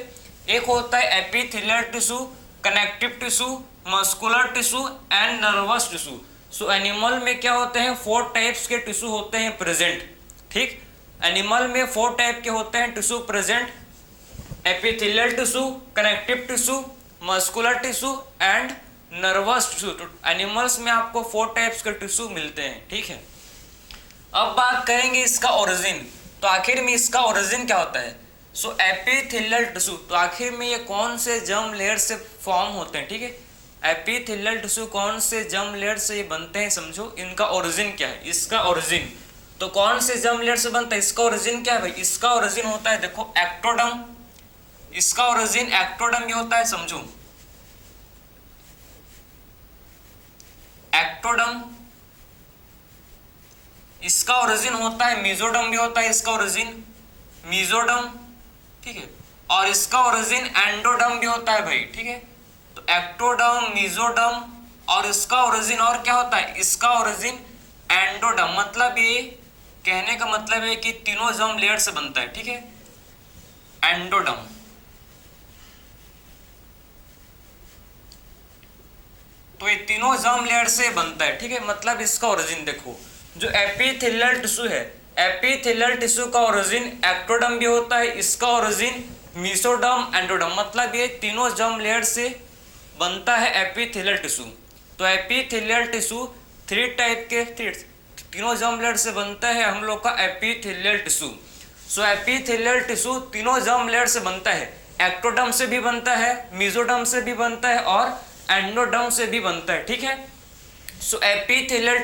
एक होता है epithelial tissue, connective tissue, muscular tissue and nervous tissue. So animal में क्या होते हैं 4 टाइप्स के टिश्यू होते हैं प्रेजेंट, ठीक। एनिमल में 4 टाइप के होते हैं tissue present, epithelial tissue, connective tissue, muscular tissue and nervous tissue. तो एनिमल्स में आपको 4 टाइप्स के टिश्यू मिलते हैं, ठीक है। अब बात करेंगे इसका ओरिजिन, तो आखिर में इसका ओरिजिन क्या होता है? सो एपिथेलियल टिश्यू। तो आखिर में ये कौन से जर्म लेयर से फॉर्म होते हैं? ठीक है, एपिथेलियल टिश्यू कौन से जर्म लेयर से ये बनते हैं समझो। इनका ओरिजिन क्या है? इसका ओरिजिन तो कौन से जर्म लेयर से बनता है? इसका ओरिजिन क्या है भाई? इसका ओरिजिन होता है देखो एक्टोडर्म। इसका ओरिजिन एक्टोडर्म ये होता है समझो, एक्टोडर्म। इसका ओरिजिन होता है मेसोडर्म भी होता है इसका ओरिजिन, मेसोडर्म। ठीक है, और इसका ओरिजिन एंडोडर्म भी होता है भाई। ठीक है, तो एक्टोडर्म, मेसोडर्म और इसका ओरिजिन और क्या होता है? इसका ओरिजिन एंडोडर्म। मतलब ये कहने का मतलब है कि तीनों जर्म लेयर से बनता है। ठीक है, एंडोडर्म। तो ये तीनों जर्म लेयर से बनता है। ठीक है, मतलब इसका ओरिजिन देखो, जो एपिथेलियल टिश्यू है, एपिथेलियल टिश्यू का ओरिजिन एक्टोडर्म भी होता है, इसका ओरिजिन मेसोडर्म, एंडोडर्म। मतलब ये तीनों जर्म लेयर से बनता है एपिथेलियल टिश्यू। तो एपिथेलियल टिश्यू थ्री टाइप के तीनों जर्म लेयर से बनता है हम लोग का एपिथेलियल टिश्यू। सो एपिथेलियल टिश्यू तीनों जर्म लेयर से बनता है, एक्टोडर्म से भी बनता है, मेसोडर्म से भी बनता है और एंडोडर्म से भी बनता है। ठीक है, सो एपिथेलियल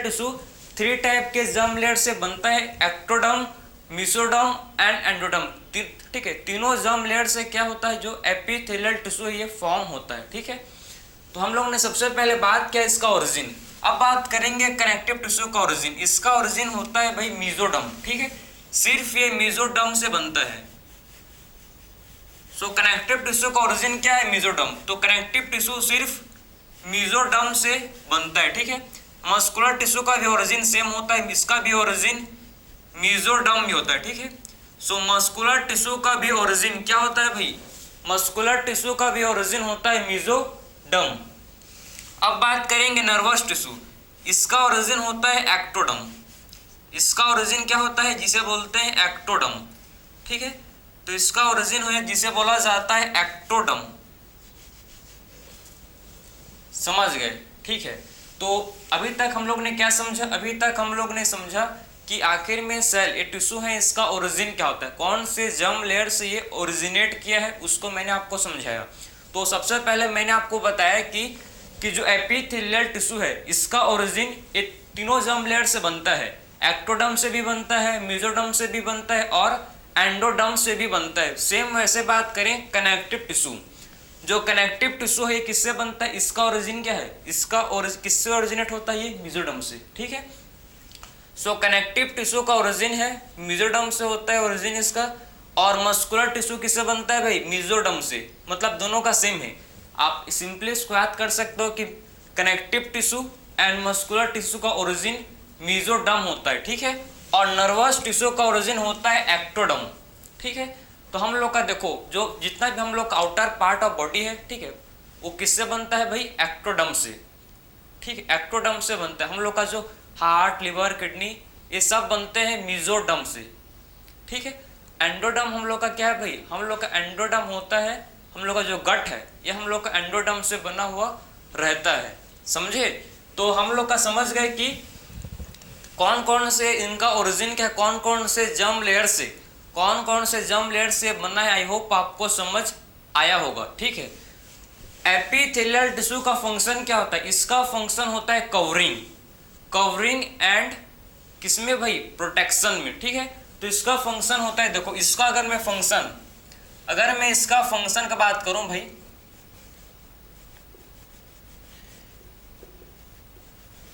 टिश्यू थ्री टाइप के जर्म लेयर से बनता है, एक्टोडर्म, मेसोडर्म एंड एंडोडर्म। ठीक है, तीनों जर्म लेयर से क्या होता है? जो एपिथेलियल टिश्यू ये फॉर्म होता है। ठीक है, तो हम लोग ने सबसे पहले बात किया इसका ओरिजिन। अब बात करेंगे कनेक्टिव टिश्यू का ओरिजिन। इसका ओरिजिन होता है भाई मेसोडर्म। ठीक है, सिर्फ ये मेसोडर्म से बनता है। सो कनेक्टिव टिश्यू का ओरिजिन क्या है? मेसोडर्म। तो कनेक्टिव टिश्यू सिर्फ मेसोडर्म से बनता है। ठीक है, मस्कुलर टिश्यू का भी ओरिजिन सेम होता है, इसका भी ओरिजिन मेसोडर्म भी होता है। ठीक है, सो मस्कुलर टिश्यू का भी ओरिजिन क्या होता है भाई? मस्कुलर टिश्यू का भी ओरिजिन होता है मेसोडर्म। अब बात करेंगे नर्वस टिश्यू। इसका ओरिजिन होता है एक्टोडर्म। इसका ओरिजिन क्या होता है? जिसे बोलते हैं एक्टोडर्म। ठीक है, तो इसका ओरिजिन है जिसे बोला जाता है एक्टोडर्म। समझ गए? ठीक है, तो अभी तक हम लोग ने क्या समझा? अभी तक हम लोग ने समझा कि आखिर में सेल, ये टिश्यू है, इसका ओरिजिन क्या होता है, कौन से जर्म लेयर से ये ओरिजिनेट किया है, उसको मैंने आपको समझाया। तो सबसे पहले मैंने आपको बताया कि जो एपिथेलियल टिश्यू है, इसका ओरिजिन ये तीनों जर्म लेयर से बनता है, एक्टोडर्म से भी बनता है, मेसोडर्म से भी बनता है और एंडोडर्म से भी बनता है। सेम वैसे बात करें कनेक्टिव टिश्यू, जो कनेक्टिव टिश्यू है किससे बनता है? इसका ओरिजिन क्या है? इसका किससे ओरिजिनेट होता है? ये मेसोडर्म से। ठीक है, सो कनेक्टिव टिश्यू का ओरिजिन है मेसोडर्म से होता है ओरिजिन इसका, और मस्कुलर टिश्यू किससे बनता है भाई? मेसोडर्म से। मतलब दोनों का सेम है। आप सिंपली इसको याद कर सकते हो कि connective tissue and muscular tissue का ओरिजिन मेसोडर्म होता है। ठीक है, और नर्वस टिश्यू का ओरिजिन होता है एक्टोडर्म। ठीक है, तो हम लोग का देखो, जो जितना भी हम लोग का आउटर पार्ट ऑफ बॉडी है, ठीक है, वो किससे बनता है भाई? एक्टोडर्म से। ठीक है, एक्टोडर्म से बनता है। हम लोग का जो हार्ट, लिवर, किडनी, ये सब बनते हैं मेसोडर्म से। ठीक है, एंडोडर्म हम लोग का क्या है भाई? हम लोग का एंडोडर्म होता है, हम लोग का जो गट है ये हम लोग का एंडोडर्म से बना हुआ रहता है। समझे? तो हम लोग का समझ गए कि कौन कौन से इनका ओरिजिन क्या है, कौन कौन से जर्म लेयर से, कौन कौन से जर्म लेयर से बना है। आई होप आपको समझ आया होगा। ठीक है, एपिथेलियल टिश्यू का फंक्शन क्या होता है? इसका फंक्शन होता है कवरिंग एंड किसमें भाई? प्रोटेक्शन में। ठीक है, तो इसका फंक्शन होता है, देखो इसका अगर मैं इसका फंक्शन का बात करूं भाई,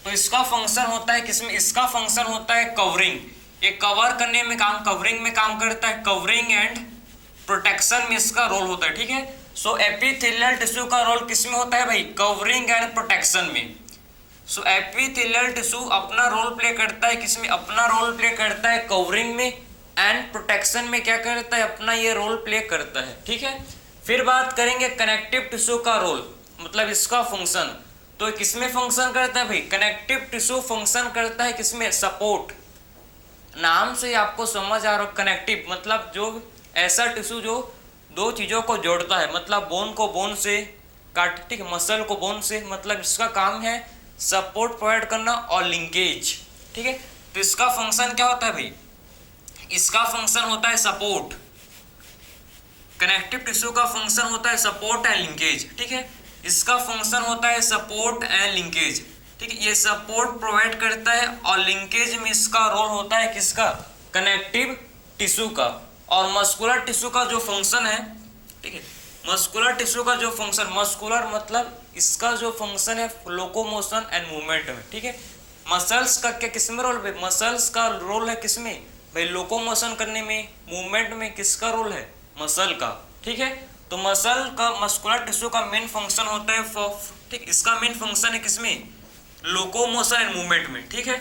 तो इसका फंक्शन होता है किसमें? इसका फंक्शन होता है कवरिंग। ये कवर करने में कवरिंग में काम करता है, कवरिंग एंड प्रोटेक्शन में इसका रोल होता है। ठीक है, सो एपिथेलियल टिश्यू का रोल किसमें होता है भाई? कवरिंग एंड प्रोटेक्शन में। सो एपिथेलियल टिश्यू अपना रोल प्ले करता है किसमें? अपना रोल प्ले करता है कवरिंग में, एंड प्रोटेक्शन में क्या करता है? अपना ये रोल प्ले करता है। ठीक है, फिर बात करेंगे कनेक्टिव टिश्यू का रोल, मतलब इसका फंक्शन। तो किसमें फंक्शन करता है भाई? कनेक्टिव टिश्यू फंक्शन करता है किसमें? सपोर्ट। नाम से आपको समझ आ रहा हो, कनेक्टिव मतलब जो ऐसा टिश्यू जो दो चीज़ों को जोड़ता है, मतलब बोन को बोन से काट, ठीक है, मसल को बोन से, मतलब इसका काम है सपोर्ट प्रोवाइड करना और लिंकेज। ठीक है, तो इसका फंक्शन क्या होता है भाई? इसका फंक्शन होता है सपोर्ट, कनेक्टिव टिश्यू का फंक्शन होता है सपोर्ट एंड लिंकेज, ठीक है। इसका फंक्शन होता है सपोर्ट एंड लिंकेज, ठीक है। ये सपोर्ट प्रोवाइड करता है और लिंकेज में इसका रोल होता है किसका, कनेक्टिव टिश्यू का। और मस्कुलर टिश्यू का जो फंक्शन है, ठीक है, मस्कुलर टिश्यू का जो फंक्शन, मस्कुलर मतलब इसका जो फंक्शन है लोकोमोशन एंड मूवमेंट में, ठीक है। मसल्स का क्या किसमें रोल है, मसल्स का रोल है किसमें भाई, लोकोमोशन करने में, मूवमेंट में किसका रोल है, मसल का, ठीक है। तो मसल का, मस्कुलर टिश्यू का मेन फंक्शन होता है ठीक, इसका मेन फंक्शन है किसमें, लोकोमोशन एंड मूवमेंट में, ठीक है।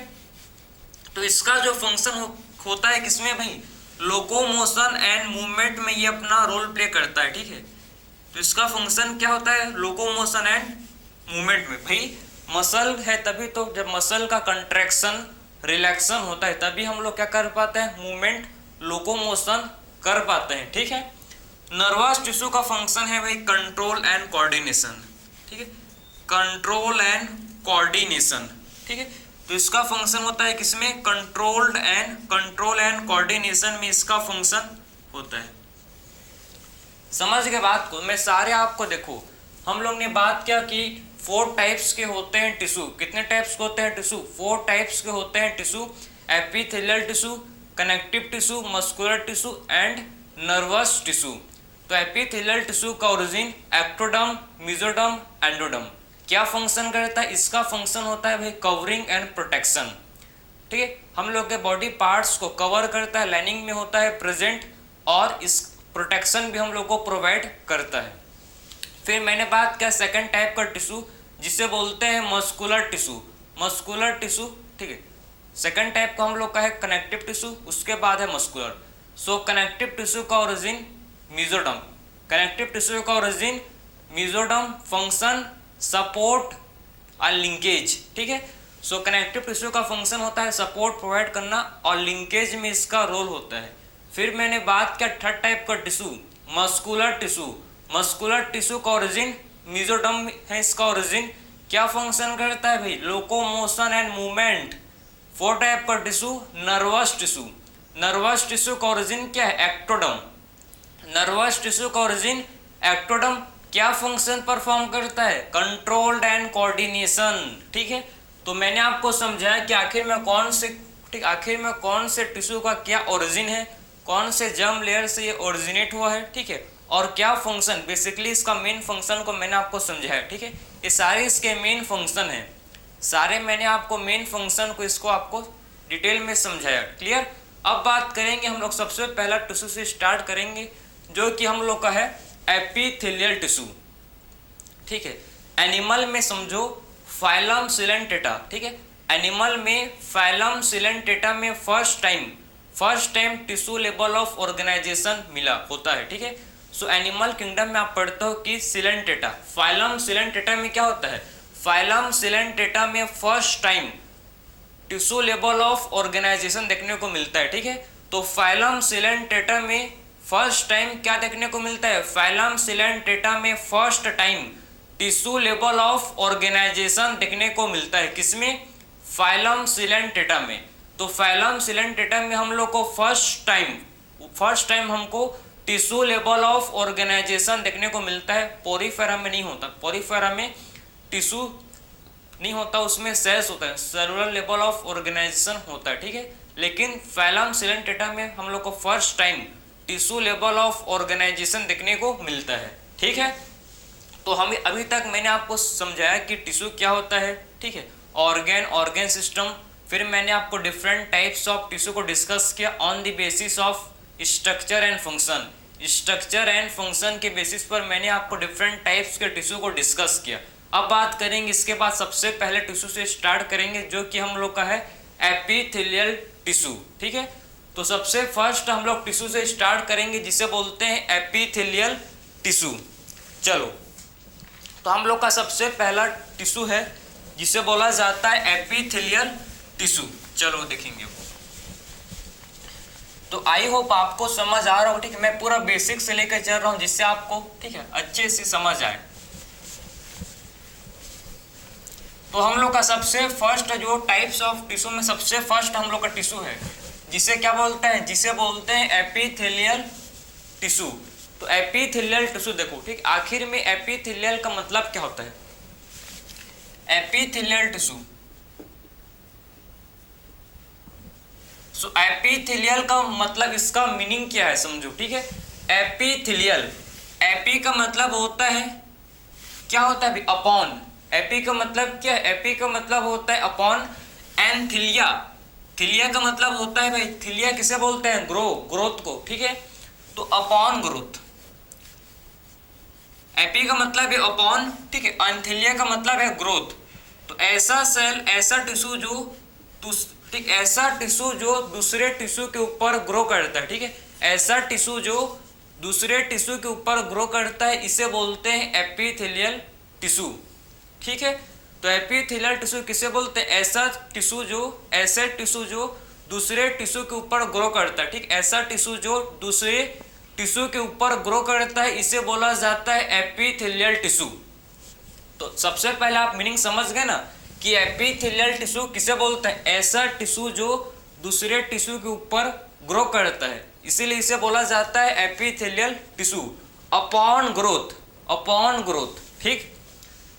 तो इसका जो फंक्शन होता है किसमें भाई, लोकोमोशन एंड मूवमेंट में ये अपना रोल प्ले करता है, ठीक है। तो इसका फंक्शन क्या होता है, लोकोमोशन एंड मूवमेंट में। भाई मसल है तभी तो, जब मसल का कंट्रैक्शन रिलैक्शन होता है तभी हम लोग क्या कर पाते हैं, मूवमेंट लोकोमोशन कर पाते हैं, ठीक है। नर्वस टिश्यू का फंक्शन है भाई कंट्रोल एंड कोऑर्डिनेशन, ठीक है, कंट्रोल एंड कोऑर्डिनेशन, ठीक है। तो इसका फंक्शन होता है किसमें, कंट्रोल एंड कोऑर्डिनेशन में इसका फंक्शन होता है। समझ गए बात को, मैं सारे आपको देखो, हम लोग ने बात क्या की, 4 टाइप्स के होते हैं टिश्यू। कितने टाइप्स के होते हैं टिश्यू, 4 टाइप्स के होते हैं tissue, epithelial tissue, connective tissue, muscular tissue and nervous tissue. तो एपिथेलियल टिश्यू का ओरिजिन एक्टोडर्म, मेसोडर्म, एंडोडर्म। क्या फंक्शन करता है, इसका फंक्शन होता है भाई कवरिंग एंड प्रोटेक्शन, ठीक है। हम लोग के बॉडी पार्ट्स को कवर करता है, लाइनिंग में होता है प्रेजेंट, और इस प्रोटेक्शन भी हम लोग को प्रोवाइड करता है। फिर मैंने बात किया सेकंड टाइप का टिश्यू जिसे बोलते हैं मस्कुलर टिश्यू, मस्कुलर टिश्यू, ठीक है। सेकंड टाइप का हम लोग का है कनेक्टिव टिश्यू, उसके बाद है मस्कुलर। सो कनेक्टिव टिश्यू का ओरिजिन मेसोडर्म, कनेक्टिव टिश्यू का ओरिजिन मेसोडर्म, फंक्शन सपोर्ट और लिंकेज, ठीक है। सो कनेक्टिव टिश्यू का फंक्शन होता है सपोर्ट प्रोवाइड करना और लिंकेज में इसका रोल होता है। फिर मैंने बात किया थर्ड टाइप का tissue muscular tissue, muscular tissue का ओरिजिन मेसोडर्म है, इसका ओरिजिन क्या फंक्शन करता है भाई, locomotion and movement. Fourth type का tissue nervous tissue, nervous tissue का ओरिजिन क्या है, एक्टोडर्म, नर्वस टिश्यू का ओरिजिन एक्टोडर्म, क्या फंक्शन परफॉर्म करता है, कंट्रोल्ड एंड कोऑर्डिनेशन, ठीक है। तो मैंने आपको समझाया कि आखिर में कौन से, ठीक, आखिर में कौन से टिश्यू का क्या ओरिजिन है, कौन से जर्म लेयर से ये ओरिजिनेट हुआ है, ठीक है, और क्या फंक्शन, बेसिकली इसका मेन फंक्शन को मैंने आपको समझाया, ठीक है। ये सारे इसके मेन फंक्शन है, सारे मैंने आपको मेन फंक्शन को इसको आपको डिटेल में समझाया, क्लियर। अब बात करेंगे हम लोग सबसे पहला टिश्यू से स्टार्ट करेंगे जो कि हम लोग का है एपिथेलियल टिश्यू, ठीक है। एनिमल में समझो फाइलम सिलेंटेटा, ठीक है, एनिमल में फाइलम सिलेंटेटा में first time tissue level of organization मिला होता है, ठीक है। सो एनिमल किंगडम में आप पढ़ते हो कि सिलेंटेटा, फाइलम सिलेंटेटा में क्या होता है, फाइलम सिलेंटेटा में first time tissue level of organization देखने को मिलता है, ठीक है। तो फाइलम सिलेंटेटा में फर्स्ट टाइम क्या देखने को मिलता है, फाइलम सिलेंटेटा में first time tissue level of organization देखने को मिलता है, किसमें, फाइलम सिलेंटेटा में। तो फाइलम सिलेंटेटा में हम लोग को फर्स्ट टाइम हमको टिश्यू लेवल ऑफ ऑर्गेनाइजेशन देखने को मिलता है। पोरीफेरा में नहीं होता, पोरीफेरा में टिश्यू नहीं होता, उसमें सेल्स होता है, सेलुलर लेवल ऑफ ऑर्गेनाइजेशन होता है, ठीक है। लेकिन फाइलम सिलेंटेटा में हम लोग को first time tissue level of organization देखने को मिलता है, ठीक है। तो हमें अभी तक मैंने आपको समझाया कि टिश्यू क्या होता है, ठीक है, ऑर्गेन सिस्टम। फिर मैंने आपको डिफरेंट टाइप्स ऑफ टिश्यू को डिस्कस किया on the basis of structure and function, structure and function के बेसिस पर मैंने आपको डिफरेंट टाइप्स के टिश्यू को डिस्कस किया। अब बात करेंगे इसके बाद सबसे पहले टिश्यू से स्टार्ट करेंगे जो कि हम लोग का है एपिथेलियल टिश्यू, ठीक है। तो सबसे फर्स्ट हम लोग टिश्यू से स्टार्ट करेंगे जिसे बोलते हैं एपिथेलियल टिश्यू। चलो, तो हम लोग का सबसे पहला टिश्यू है जिसे बोला जाता है एपिथेलियल टिश्यू। चलो देखेंगे, तो आई होप आपको समझ आ रहा हो, ठीक है। मैं पूरा बेसिक से लेकर चल रहा हूं जिससे आपको, ठीक है, अच्छे से समझ आए। तो हम लोग का सबसे फर्स्ट जो टाइप्स ऑफ टिश्यू में सबसे फर्स्ट हम लोग का टिश्यू है जिसे क्या बोलते हैं, जिसे बोलते हैं एपिथेलियल टिश्यू। तो एपिथेलियल टिश्यू देखो, ठीक, आखिर में एपिथेलियल का मतलब क्या होता है, एपिथेलियल टिश्यू। सो एपिथेलियल का मतलब, इसका मीनिंग क्या है समझो, ठीक है। एपिथेलियल, एपी का मतलब होता है, क्या होता है, अपॉन। एपी का मतलब क्या है, एपी का मतलब होता है अपॉन। एंड थिलिया, थिलिया का मतलब होता है भाई, थिलिया किसे बोलते हैं, ग्रोथ को, ठीक है। तो अपॉन ग्रोथ, एपी का मतलब है अपॉन, ठीक है, एंथिलिया का मतलब है ग्रोथ। तो ऐसा सेल, ऐसा टिश्यू जो, ठीक, ऐसा टिश्यू जो दूसरे टिश्यू के ऊपर ग्रो करता है, ठीक है, ऐसा टिश्यू जो दूसरे टिश्यू के ऊपर ग्रो करता है, इसे बोलते हैं एपिथेलियल टिश्यू, ठीक है। तो एपिथेलियल टिश्यू किसे बोलते हैं, ऐसा टिश्यू जो, ऐसे टिश्यू जो दूसरे टिश्यू के ऊपर ग्रो करता है, ठीक, ऐसा टिश्यू जो दूसरे टिश्यू के ऊपर ग्रो करता है, इसे बोला जाता है एपिथेलियल टिश्यू। तो सबसे पहले आप मीनिंग समझ गए ना कि एपिथेलियल टिश्यू किसे बोलते हैं, ऐसा टिश्यू जो दूसरे टिश्यू के ऊपर ग्रो करता है, इसीलिए इसे बोला जाता है epithelial tissue. Upon growth, upon growth, ठीक।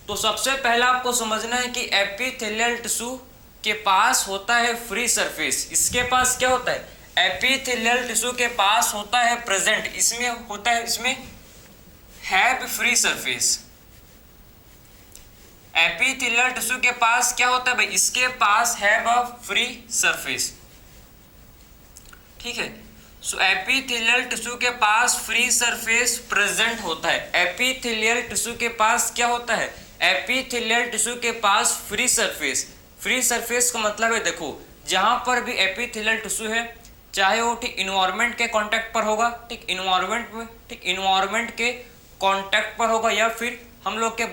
तो सबसे पहला आपको समझना है कि एपिथेलियल टिश्यू के पास होता है फ्री सरफेस। इसके पास क्या होता है, एपिथेलियल टिश्यू के पास होता है प्रेजेंट, इसमें होता है, इसमें have free surface. Epithelial tissue के पास क्या होता है भाई, इसके पास हैव अ फ्री सरफेस, ठीक है। सो एपिथेलियल टिश्यू के पास फ्री सरफेस प्रेजेंट होता है। एपिथेलियल टिश्यू के पास क्या होता है, एपिथेलियल टिश्यू के पास फ्री सरफेस। फ्री सरफेस का मतलब है, देखो जहां पर भी एपिथेलियल टिश्यू है, चाहे वो ठीक इन्वायरमेंट के कांटेक्ट पर होगा, ठीक इन्वायरमेंट में, ठीक इन्वायरमेंट के कांटेक्ट पर होगा, या फिर हम लोग के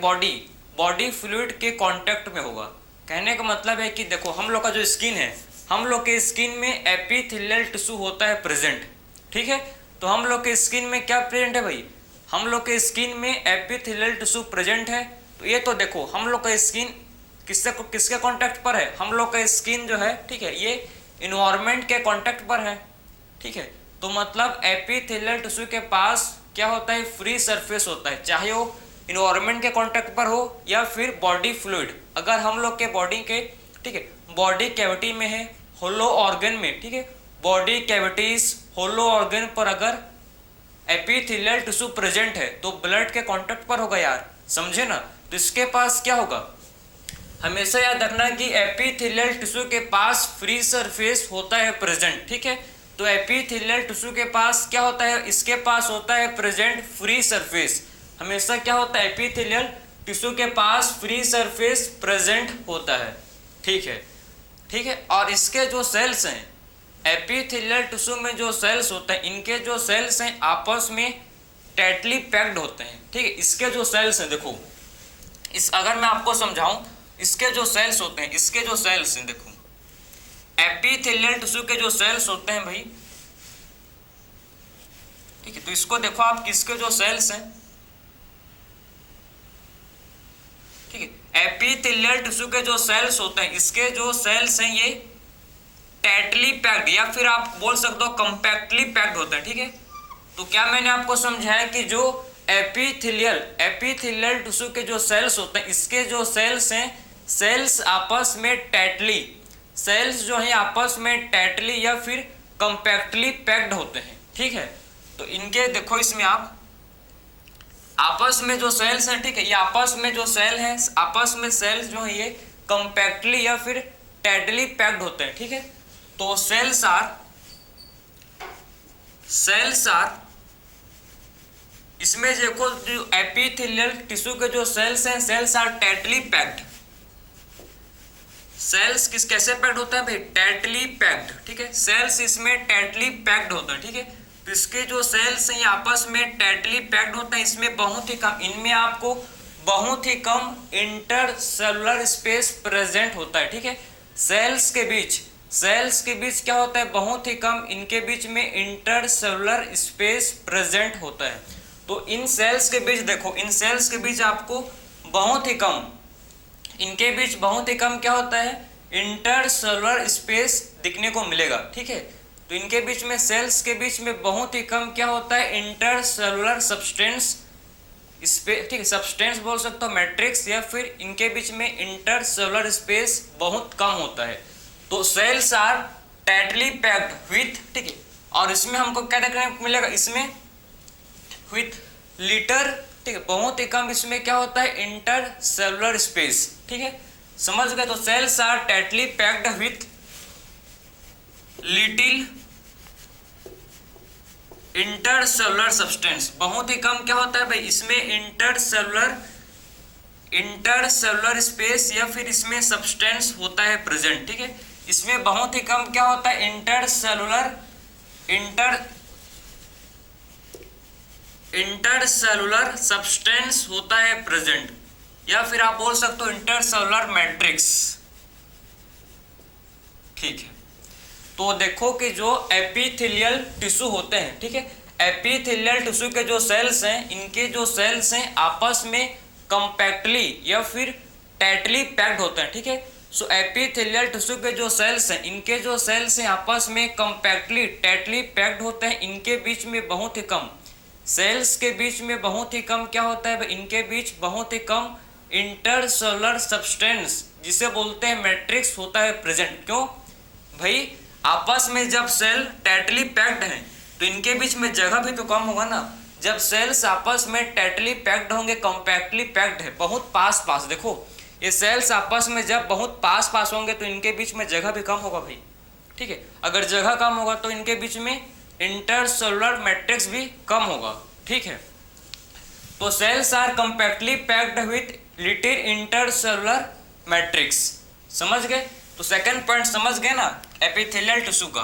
बॉडी फ्लूइड के कांटेक्ट में होगा। कहने का मतलब है कि देखो हम लोग का जो स्किन है, हम लोग के स्किन में एपिथेलियल टिश्यू होता है प्रेजेंट, ठीक है। तो हम लोग के स्किन में क्या प्रेजेंट है भाई, हम लोग के स्किन में एपिथेलियल टिश्यू प्रेजेंट है। तो ये तो देखो हम लोग का स्किन किसके कांटेक्ट पर है, हम लोग का स्किन जो है, ठीक है, ये इन्वायरमेंट के कांटेक्ट पर है, ठीक है। तो मतलब एपिथेलियल टिश्यू के पास क्या होता है, फ्री सरफेस होता है, चाहे वो इन्वायरमेंट के कांटेक्ट पर हो या फिर बॉडी फ्लूइड। अगर हम लोग के बॉडी के, ठीक है, बॉडी कैविटी में है, होलो ऑर्गन में, ठीक है, बॉडी कैविटीज, होलो ऑर्गन पर अगर एपिथेलियल टिश्यू प्रेजेंट है तो ब्लड के कांटेक्ट पर होगा यार, समझे ना। तो इसके पास क्या होगा, हमेशा याद रखना कि एपिथेलियल टिश्यू के पास फ्री सरफेस होता है प्रेजेंट, ठीक है। तो एपिथेलियल टिश्यू के पास क्या होता है, इसके पास होता है प्रेजेंट फ्री सरफेस। हमेशा क्या होता है, एपिथेलियल टिश्यू के पास फ्री सरफेस प्रेजेंट होता है, ठीक है, ठीक है। और इसके जो सेल्स हैं, एपिथेलियल टिश्यू में जो सेल्स होते हैं, इनके जो सेल्स हैं आपस में टाइटली पैक्ड होते हैं, ठीक है। इसके जो सेल्स हैं, देखो इस, अगर मैं आपको समझाऊं, इसके जो सेल्स होते हैं, इसके जो सेल्स हैं, देखो एपिथेलियल टिश्यू के जो सेल्स होते हैं भाई, ठीक है। तो इसको देखो आप, किसके जो सेल्स हैं, ठीक है, एपिथेलियल टिश्यू के जो सेल्स होते हैं, इसके जो सेल्स हैं ये टाइटली पैक्ड, या फिर आप बोल सकते हो कंपैक्टली पैक्ड होता है, ठीक है। तो क्या मैंने आपको समझाया कि जो एपिथेलियल टिश्यू के जो सेल्स होते हैं, इसके जो सेल्स हैं, सेल्स आपस में टाइटली, सेल्स जो है आपस में टाइटली या फिर कंपैक्टली पैक्ड होते हैं, ठीक है। तो इनके देखो इसमें आप आपस में जो सेल्स हैं, ठीक है, ये आपस में जो सेल हैं, आपस में सेल्स जो है ये कंपैक्टली या फिर टाइटली पैक्ड होते हैं, ठीक है। तो सेल्स आर इसमें देखो जो एपिथेलियल टिश्यू के जो सेल्स हैं, cells are tightly packed. Cells कैसे पैक्ड होता है भाई, टाइटली पैक्ड, ठीक है। सेल्स इसमें टाइटली पैक्ड होता है, ठीक है। तो इसके जो सेल्स हैं आपस में टाइटली पैक्ड होते हैं, इसमें बहुत ही कम, इनमें आपको बहुत ही कम इंटरसेलुलर स्पेस प्रेजेंट होता है, ठीक है। सेल्स के बीच क्या होता है, बहुत ही कम, इनके बीच में इंटरसेलुलर स्पेस प्रेजेंट होता है। तो इन सेल्स के बीच देखो, इन सेल्स के बीच आपको बहुत ही कम, इनके बीच बहुत ही कम क्या होता है, इंटरसेलुलर स्पेस दिखने को मिलेगा, ठीक है। तो इनके बीच में, सेल्स के बीच में बहुत ही कम क्या होता है, इंटरसेलुलर सब्सटेंस स्पेस, ठीक है, सब्सटेंस बोल सकते हो, मैट्रिक्स, या फिर इनके बीच में इंटरसेलुलर स्पेस बहुत कम होता है। तो cells are tightly packed with, ठीक है, और इसमें हमको क्या देखने को मिलेगा, इसमें विथ लिटर, ठीक है, बहुत ही कम इसमें क्या होता है, इंटरसेलुलर स्पेस, ठीक है, समझ गए। तो cells are tightly packed with little intercellular substance, बहुत ही कम क्या होता है भाई, इसमें इंटरसेलुलर स्पेस या फिर इसमें सब्सटेंस होता है प्रेजेंट, ठीक है, इसमें बहुत ही कम क्या होता है, इंटरसेलुलर सब्सटेंस होता है प्रेजेंट, या फिर आप बोल सकते हो इंटरसेलुलर मैट्रिक्स, ठीक है। तो देखो कि जो एपिथेलियल टिश्यू होते हैं, ठीक है, एपिथेलियल टिश्यू के जो सेल्स हैं, इनके जो सेल्स हैं आपस में कंपैक्टली या फिर टाइटली पैक्ड होते हैं, ठीक है। सो एपिथेलियल टिश्यू के जो सेल्स हैं, इनके जो सेल्स हैं आपस में कंपैक्टली टाइटली पैक्ड होते हैं, इनके बीच में बहुत ही कम, सेल्स के बीच में बहुत ही कम क्या होता है, इनके बीच बहुत ही कम इंटरसेलुलर सब्सटेंस जिसे बोलते हैं मैट्रिक्स होता है प्रेजेंट। क्यों भाई, आपस में जब सेल टाइटली पैक्ड हैं तो इनके बीच में जगह भी तो कम होगा ना। जब सेल्स आपस में टाइटली पैक्ड होंगे, कंपैक्टली पैक्ड है, बहुत पास पास, देखो ये सेल्स आपस में जब बहुत पास पास होंगे तो इनके बीच में जगह भी कम होगा भाई, ठीक है। अगर जगह कम होगा तो इनके बीच में इंटरसेलुलर मैट्रिक्स भी कम होगा, ठीक है। तो cells are compactly packed with little intercellular matrix, समझ गए। तो सेकंड पॉइंट समझ गए ना एपिथेलियल टिश्यू का,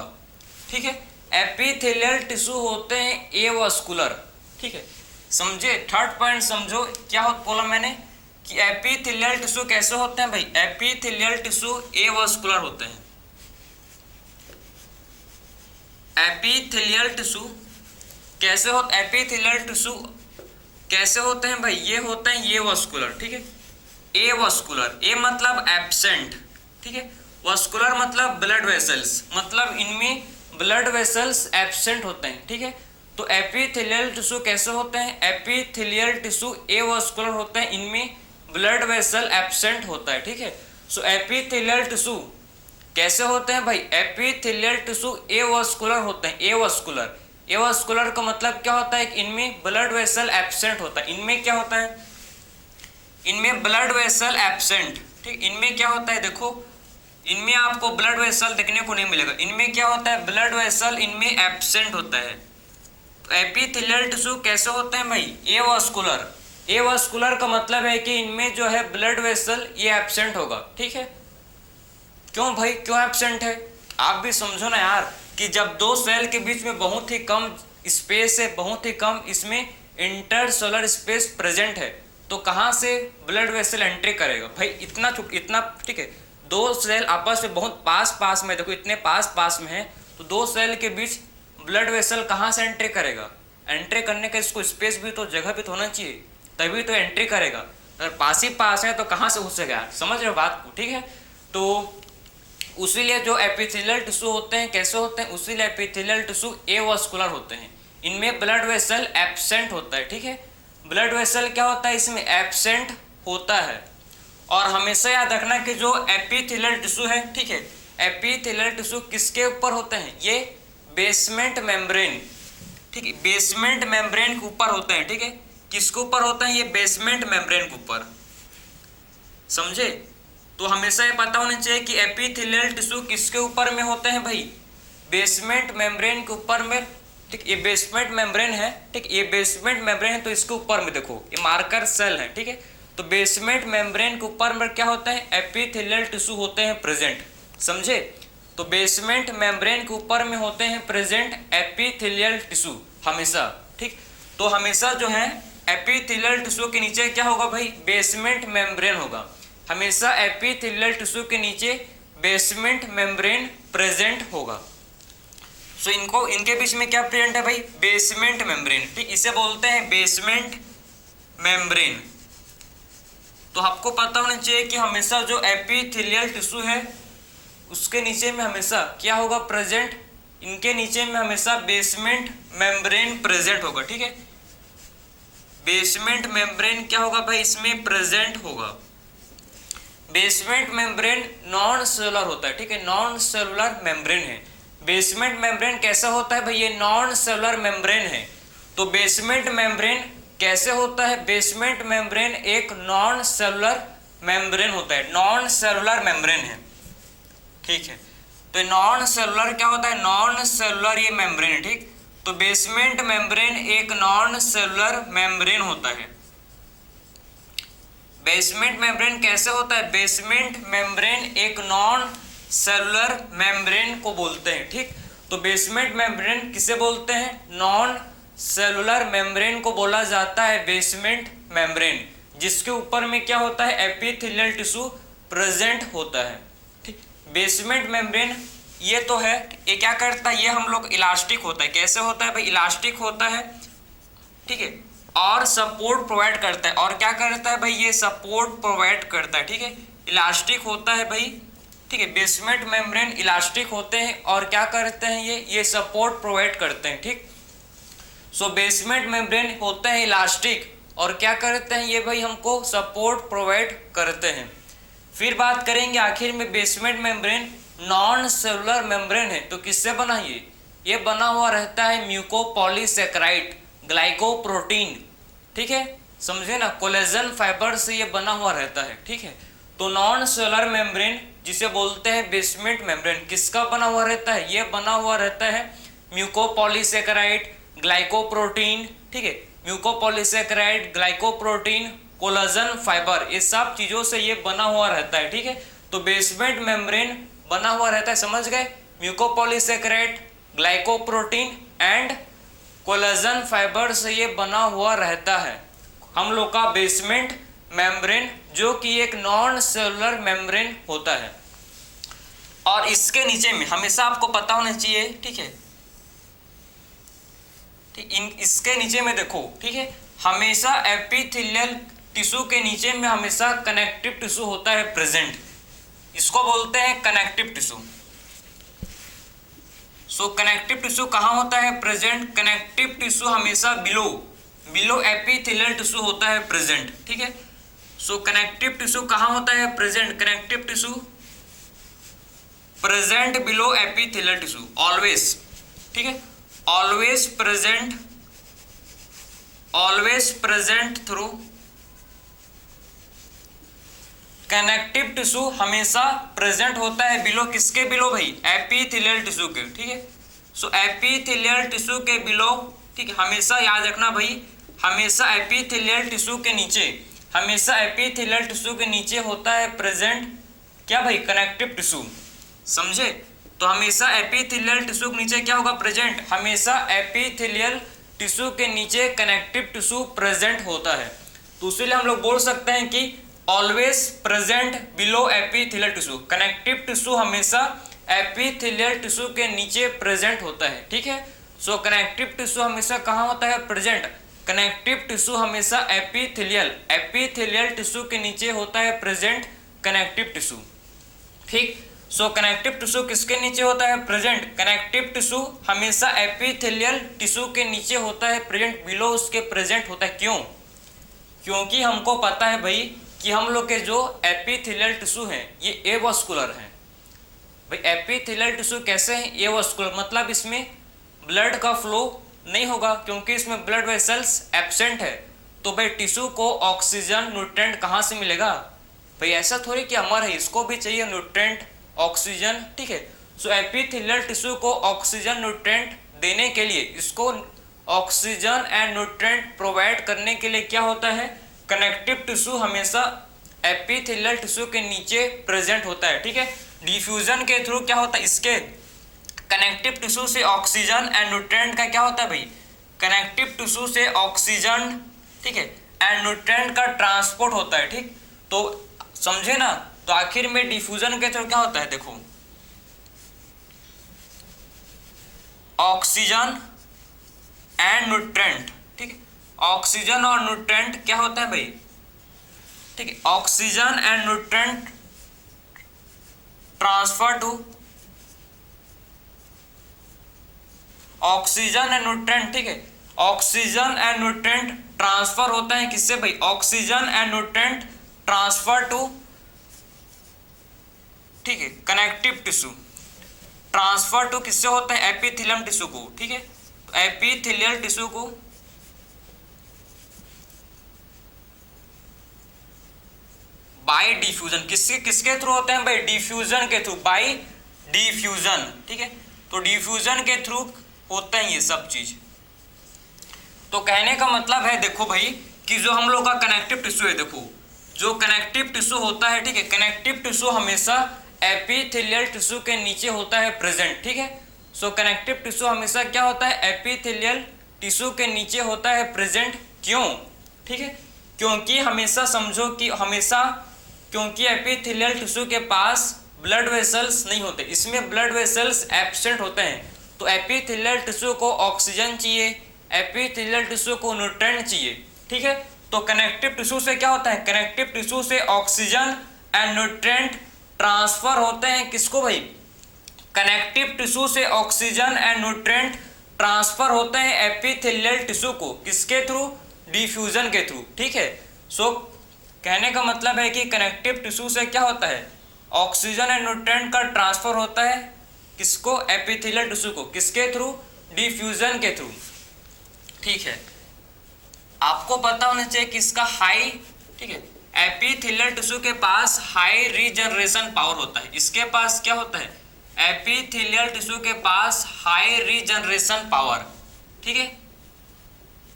ठीक है। एपिथेलियल टिश्यू होते हैं एवास्कुलर, ठीक है, समझे। थर्ड पॉइंट समझो, क्या बोला मैंने कि एपिथेलियल टिश्यू कैसे होते हैं भाई, एपिथेलियल टिश्यू एवास्कुलर होते हैं। एपिथेलियल टिश्यू कैसे होते, एपिथेलियल टिश्यू कैसे होते हैं भाई, ये होते हैं ये वास्कुलर, ठीक है। ए वास्कुलर, ए मतलब एब्सेंट, ठीक है, वास्कुलर मतलब ब्लड वेसल्स, मतलब इनमें ब्लड वेसल्स एब्सेंट होते हैं, ठीक है। तो एपिथेलियल टिश्यू कैसे होते हैं, एपिथेलियल टिश्यू ए वास्कुलर होते हैं, इनमें ब्लड वेसल एब्सेंट होता है, ठीक है। सो एपिथेलियल टिश्यू कैसे होते हैं भाई, एपिथेलियल टिश्यू ए वास्कुलर होते हैं, ए वास्कुलर। ए वास्कुलर का मतलब क्या होता है, इनमें ब्लड वेसल एब्सेंट होता है, इनमें क्या होता है, इनमें ब्लड वेसल एब्सेंट, ठीक, इनमें क्या होता है, देखो इनमें आपको ब्लड वेसल देखने को नहीं मिलेगा, इनमें क्या होता है, ब्लड वेसल इनमें एब्सेंट होता है। तो एपिथेलियल टिश्यू कैसे होते हैं भाई, ए वास्कुलर। ए वास्कुलर का मतलब है कि इनमें जो है ब्लड वेसल ये एब्सेंट होगा, ठीक है। क्यों भाई, क्यों एब्सेंट है, आप भी समझो ना यार, कि जब दो सेल के बीच में बहुत ही कम स्पेस है, बहुत ही कम इसमें इंटरसेलुलर स्पेस प्रेजेंट है, तो कहाँ से ब्लड वेसल एंट्री करेगा भाई, इतना, ठीक है। दो सेल आपस में बहुत पास पास में, देखो इतने पास पास में है, तो दो सेल के बीच ब्लड वेसल कहाँ से एंट्री करेगा, एंट्री करने का इसको स्पेस भी तो, जगह भी तो होना चाहिए, तभी तो एंट्री करेगा। अगर पास ही पास है तो कहाँ से घुसेगा, समझ रहे हो बात को, ठीक है। तो उसीलिए जो एपिथेलियल टिश्यू होते हैं कैसे होते हैं, उसीलिए एपिथेलियल टिश्यू ए वास्कुलर होते हैं, इनमें ब्लड वेसल एब्सेंट होता है, ठीक है। ब्लड वेसल क्या होता है, इसमें एब्सेंट होता है। और हमेशा याद रखना कि जो एपिथेलियल टिश्यू है, ठीक है, एपिथेलियल टिश्यू किसके ऊपर होते हैं, ये बेसमेंट मेम्ब्रेन, ठीक है, बेसमेंट मेम्ब्रेन के ऊपर होते हैं, ठीक है। किसके ऊपर होता है, ये बेसमेंट मेम्ब्रेन के ऊपर, समझे। तो हमेशा ये पता होना चाहिए कि एपिथेलियल टिश्यू किसके ऊपर में होते हैं भाई, बेसमेंट मेम्ब्रेन के ऊपर में, ठीक। ये बेसमेंट मेम्ब्रेन है, ठीक, ये बेसमेंट मेम्ब्रेन है, तो इसके ऊपर में देखो ये मार्कर सेल है, ठीक है। तो बेसमेंट मेम्ब्रेन के ऊपर में क्या होता है, एपिथेलियल टिश्यू होते हैं प्रेजेंट, समझे। तो बेसमेंट मेम्ब्रेन के ऊपर में होते हैं प्रेजेंट एपिथेलियल टिश्यू हमेशा, ठीक। तो हमेशा जो है एपिथेलियल टिश्यू के नीचे क्या होगा भाई, बेसमेंट मेम्ब्रेन होगा, हमेशा एपिथेलियल टिश्यू के नीचे बेसमेंट मेम्ब्रेन प्रेजेंट होगा। सो इनके बीच में क्या प्रेजेंट है भाई, बेसमेंट मेम्ब्रेन, ठीक, इसे बोलते हैं बेसमेंट मेम्ब्रेन। तो आपको पता होना चाहिए कि हमेशा जो एपिथेलियल टिश्यू है उसके नीचे में हमेशा क्या होगा प्रेजेंट, इनके नीचे में हमेशा बेसमेंट मेम्ब्रेन प्रेजेंट होगा, ठीक है। बेसमेंट मेम्ब्रेन क्या होगा भाई, इसमें प्रेजेंट होगा। बेसमेंट मेम्ब्रेन नॉन सेलुलर होता है, ठीक है, नॉन सेलुलर मेम्ब्रेन है। बेसमेंट मेम्ब्रेन कैसा होता है भाई, ये नॉन सेलुलर मेम्ब्रेन है। तो बेसमेंट मेम्ब्रेन कैसे होता है, बेसमेंट मेम्ब्रेन एक नॉन सेलुलर मेम्ब्रेन होता है, नॉन सेलुलर मेम्ब्रेन है, ठीक है। तो नॉन सेलुलर क्या होता है, नॉन सेलुलर ये मेम्ब्रेन है, ठीक। तो बेसमेंट मेम्ब्रेन एक नॉन सेलुलर मेम्ब्रेन होता है। बेसमेंट मेम्ब्रेन कैसे होता है, बेसमेंट मेम्ब्रेन एक नॉन सेलुलर मेम्ब्रेन को बोलते हैं, ठीक। तो बेसमेंट मेम्ब्रेन किसे बोलते हैं, नॉन सेलुलर मेम्ब्रेन को बोला जाता है बेसमेंट मेम्ब्रेन, जिसके ऊपर में क्या होता है, एपिथेलियल टिश्यू प्रेजेंट होता है, ठीक। बेसमेंट मेम्ब्रेन ये तो है, ये क्या करता है, ये हम लोग इलास्टिक होता है। कैसे होता है भाई, इलास्टिक होता है, ठीक है, और सपोर्ट प्रोवाइड करता है। और क्या करता है भाई, ये सपोर्ट प्रोवाइड करता है, ठीक है, इलास्टिक होता है भाई, ठीक है। बेसमेंट मेम्ब्रेन इलास्टिक होते हैं और क्या करते हैं, ये सपोर्ट प्रोवाइड करते हैं, ठीक। सो बेसमेंट मेम्ब्रेन होता है इलास्टिक और क्या करते हैं, ये भाई हमको सपोर्ट प्रोवाइड करते हैं। फिर बात करेंगे आखिर में, basement membrane non cellular membrane है, तो किससे बना, ये बना हुआ रहता है म्यूकोपॉलीसेकेराइड ग्लाइकोप्रोटीन, ठीक है, समझे ना, कोलेजन फाइबर से ये बना हुआ रहता है, ठीक है। तो नॉन सेलुलर मेम्ब्रेन जिसे बोलते हैं बेसमेंट मेम्ब्रेन किसका बना हुआ रहता है, ये बना हुआ रहता है म्यूकोपॉलीसेकेराइड ग्लाइकोप्रोटीन, ठीक है, म्यूकोपॉलीसेकेराइड ग्लाइकोप्रोटीन कोलेजन फाइबर, ये सब चीजों से ये बना हुआ रहता है, ठीक है। तो बेसमेंट मेम्ब्रेन बना हुआ रहता है, समझ गए, mucopolysaccharide glycoprotein and collagen fibre से ये बना हुआ रहता है हम लोग का बेसमेंट मेम्ब्रेन, जो कि एक नॉन सेलुलर मेम्ब्रेन होता है। और इसके नीचे में हमेशा आपको पता होना चाहिए, ठीक है, इसके नीचे में देखो, ठीक है, हमेशा एपिथेलियल टिश्यू के नीचे में हमेशा कनेक्टिव टिश्यू होता है प्रेजेंट, इसको बोलते हैं कनेक्टिव टिश्यू। सो कनेक्टिव टिश्यू कहाँ होता है प्रेजेंट, कनेक्टिव टिश्यू हमेशा बिलो एपिथेलियल टिश्यू होता है प्रेजेंट, ठीक है। सो कनेक्टिव टिश्यू कहाँ होता है present, connective tissue present below epithelial tissue always, ठीक है, always present through connective tissue हमेशा प्रेजेंट होता है बिलो, किसके बिलो भाई, एपिथेलियल टिश्यू के, ठीक है। सो एपिथेलियल टिश्यू के बिलो, ठीक है, हमेशा याद रखना भाई, हमेशा एपिथेलियल टिश्यू के नीचे, हमेशा एपिथेलियल टिश्यू के नीचे होता है प्रेजेंट क्या भाई, कनेक्टिव टिश्यू, समझे। तो हमेशा एपिथेलियल टिश्यू के नीचे क्या होगा प्रेजेंट, हमेशा एपिथेलियल टिश्यू के नीचे कनेक्टिव टिश्यू प्रेजेंट होता है। तो इसलिए हम लोग बोल सकते हैं कि always present below epithelial tissue, connective tissue हमेशा एपिथेलियल टिश्यू के नीचे प्रेजेंट होता है, ठीक है। सो कनेक्टिव टिश्यू हमेशा कहाँ होता है प्रेजेंट, कनेक्टिव टिश्यू हमेशा एपिथेलियल टिश्यू के नीचे होता है प्रेजेंट कनेक्टिव टिश्यू, ठीक। सो कनेक्टिव टिश्यू किसके नीचे होता है प्रेजेंट, कनेक्टिव टिश्यू हमेशा एपिथेलियल टिश्यू के नीचे होता है प्रेजेंट, बिलो उसके प्रेजेंट होता है। क्यों, क्योंकि हमको पता है भाई कि हम लोग के जो एपिथेलियल टिश्यू हैं ये एवास्कुलर हैं भाई। एपिथेलियल टिश्यू कैसे हैं, एवास्कुलर, मतलब इसमें ब्लड का फ्लो नहीं होगा क्योंकि इसमें ब्लड वेसल्स एब्सेंट है। तो भाई टिश्यू को ऑक्सीजन न्यूट्रेंट कहाँ से मिलेगा भाई, ऐसा थोड़ी कि अमर है, इसको भी चाहिए न्यूट्रेंट ऑक्सीजन, ठीक है। सो एपिथेलियल टिश्यू को ऑक्सीजन न्यूट्रेंट देने के लिए, इसको ऑक्सीजन एंड न्यूट्रेंट प्रोवाइड करने के लिए क्या होता है, कनेक्टिव टिश्यू हमेशा एपिथेलियल टिश्यू के नीचे प्रेजेंट होता है, ठीक है। डिफ्यूजन के थ्रू क्या होता है, इसके कनेक्टिव टिश्यू से ऑक्सीजन एंड न्यूट्रेंट का क्या होता है भाई, कनेक्टिव टिश्यू से ऑक्सीजन, ठीक है, एंड न्यूट्रेंट का ट्रांसपोर्ट होता है, ठीक। तो समझे ना, तो आखिर में डिफ्यूजन के थ्रू क्या होता है, देखो ऑक्सीजन एंड न्यूट्रेंट, ठीक है, ऑक्सीजन और न्यूट्रेंट क्या होता है भाई, ठीक है, oxygen and nutrient transfer to oxygen and nutrient, ठीक है, ऑक्सीजन एंड न्यूट्रेंट ट्रांसफर होता है किससे भाई, oxygen and nutrient transfer to, ठीक है, कनेक्टिव टिश्यू, ट्रांसफर टू किससे होता है, एपिथेलियम टिश्यू को, ठीक है, तो एपिथेलियल टिश्यू को बाय डिफ्यूजन, किसके थ्रू होते हैं भाई, डिफ्यूजन के थ्रू, बाय डिफ्यूजन, ठीक है, तो डिफ्यूजन के थ्रू होता है ये सब चीज। तो कहने का मतलब है देखो भाई कि जो हम लोग का कनेक्टिव टिश्यू है, देखो जो कनेक्टिव टिश्यू होता है, ठीक है, कनेक्टिव टिश्यू हमेशा एपिथेलियल टिश्यू के नीचे होता है प्रेजेंट, ठीक है, सो कनेक्टिव टिश्यू हमेशा क्या होता है, एपिथेलियल टिश्यू के नीचे होता है प्रेजेंट, क्यों, ठीक है, क्योंकि हमेशा समझो कि हमेशा, क्योंकि एपिथेलियल टिश्यू के पास ब्लड वेसल्स नहीं होते, इसमें ब्लड वेसल्स एब्सेंट होते हैं, तो एपिथेलियल टिश्यू को ऑक्सीजन चाहिए, एपिथेलियल टिश्यू को न्यूट्रेंट चाहिए, ठीक है, तो कनेक्टिव टिश्यू से क्या होता है, कनेक्टिव टिश्यू से ऑक्सीजन एंड न्यूट्रेंट ट्रांसफर होते हैं किसको भाई, कनेक्टिव टिश्यू से ऑक्सीजन एंड न्यूट्रेंट ट्रांसफर होते हैं एपिथेलियल टिश्यू को, किसके थ्रू, डिफ्यूजन के थ्रू, ठीक है, सो कहने का मतलब है कि कनेक्टिव टिश्यू से क्या होता है, ऑक्सीजन एंड न्यूट्रेंट का ट्रांसफर होता है किसको, एपिथेलियल टिश्यू को, किसके थ्रू, डिफ्यूजन के थ्रू, ठीक है, आपको पता होना चाहिए कि इसका हाई, ठीक है, एपिथेलियल टिश्यू के पास हाई रीजनरेशन पावर होता है, इसके पास क्या होता है, एपिथेलियल टिश्यू के पास हाई रीजनरेशन पावर, ठीक है,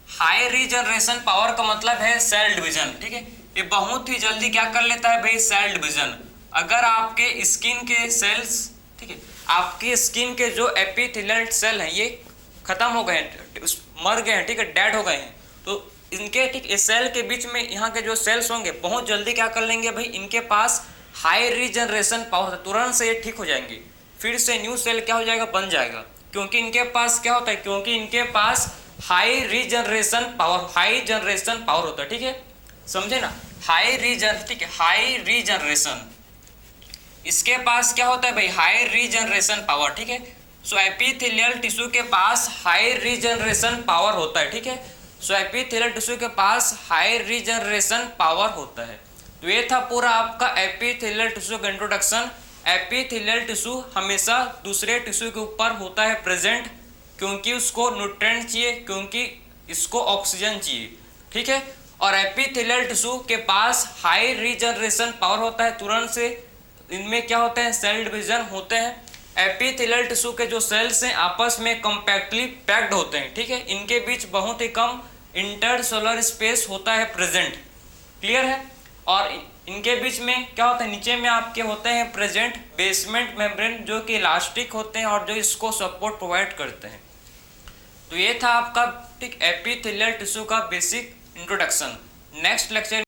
हाई रीजनरेशन पावर का मतलब है सेल डिवीजन, ठीक है, ये बहुत ही जल्दी क्या कर लेता है भाई, सेल डिवीजन, अगर आपके स्किन के सेल्स, ठीक है, आपके स्किन के जो एपिथेलियल सेल हैं ये खत्म हो गए हैं, मर गए हैं, ठीक है, डेड हो गए हैं, तो इनके, ठीक, इस सेल के बीच में यहाँ के जो सेल्स होंगे बहुत जल्दी क्या कर लेंगे भाई, इनके पास हाई रीजनरेशन पावर, तुरंत से ये ठीक हो जाएंगे, फिर से न्यू सेल क्या हो जाएगा, बन जाएगा, क्योंकि इनके पास क्या होता है, क्योंकि इनके पास high regeneration power, high generation power होता है, ठीक है, समझे ना, हाई रीजन, ठीक है, हाई रीजनरेशन, इसके पास क्या होता है भाई, हाई रीजनरेशन पावर, ठीक है, सो एपिथेलियल टिश्यू के पास हाई रीजनरेशन पावर होता है, ठीक है, सो एपिथेलियल टिश्यू के पास हाई रीजनरेशन पावर होता है। तो ये था पूरा आपका एपिथेलियल टिश्यू का इंट्रोडक्शन। एपिथेलियल टिश्यू हमेशा दूसरे टिश्यू के ऊपर होता है प्रेजेंट, क्योंकि उसको न्यूट्रेंट चाहिए, क्योंकि इसको ऑक्सीजन चाहिए, ठीक है, और एपिथेलियल टिश्यू के पास हाई रीजनरेशन पावर होता है, तुरंत से इनमें क्या होते हैं, सेल डिवीजन होते हैं। एपिथेलियल टिश्यू के जो सेल्स हैं आपस में कम्पैक्टली पैक्ड होते हैं, ठीक है, इनके बीच बहुत ही कम इंटरसेलुलर स्पेस होता है प्रेजेंट, क्लियर है, और इनके बीच में क्या होता है, नीचे में आपके होते हैं प्रेजेंट बेसमेंट मेम्ब्रेन जो कि इलास्टिक होते हैं और जो इसको सपोर्ट प्रोवाइड करते हैं। तो ये था आपका, ठीक, एपिथेलियल टिश्यू का बेसिक इंट्रोडक्शन। Next lecture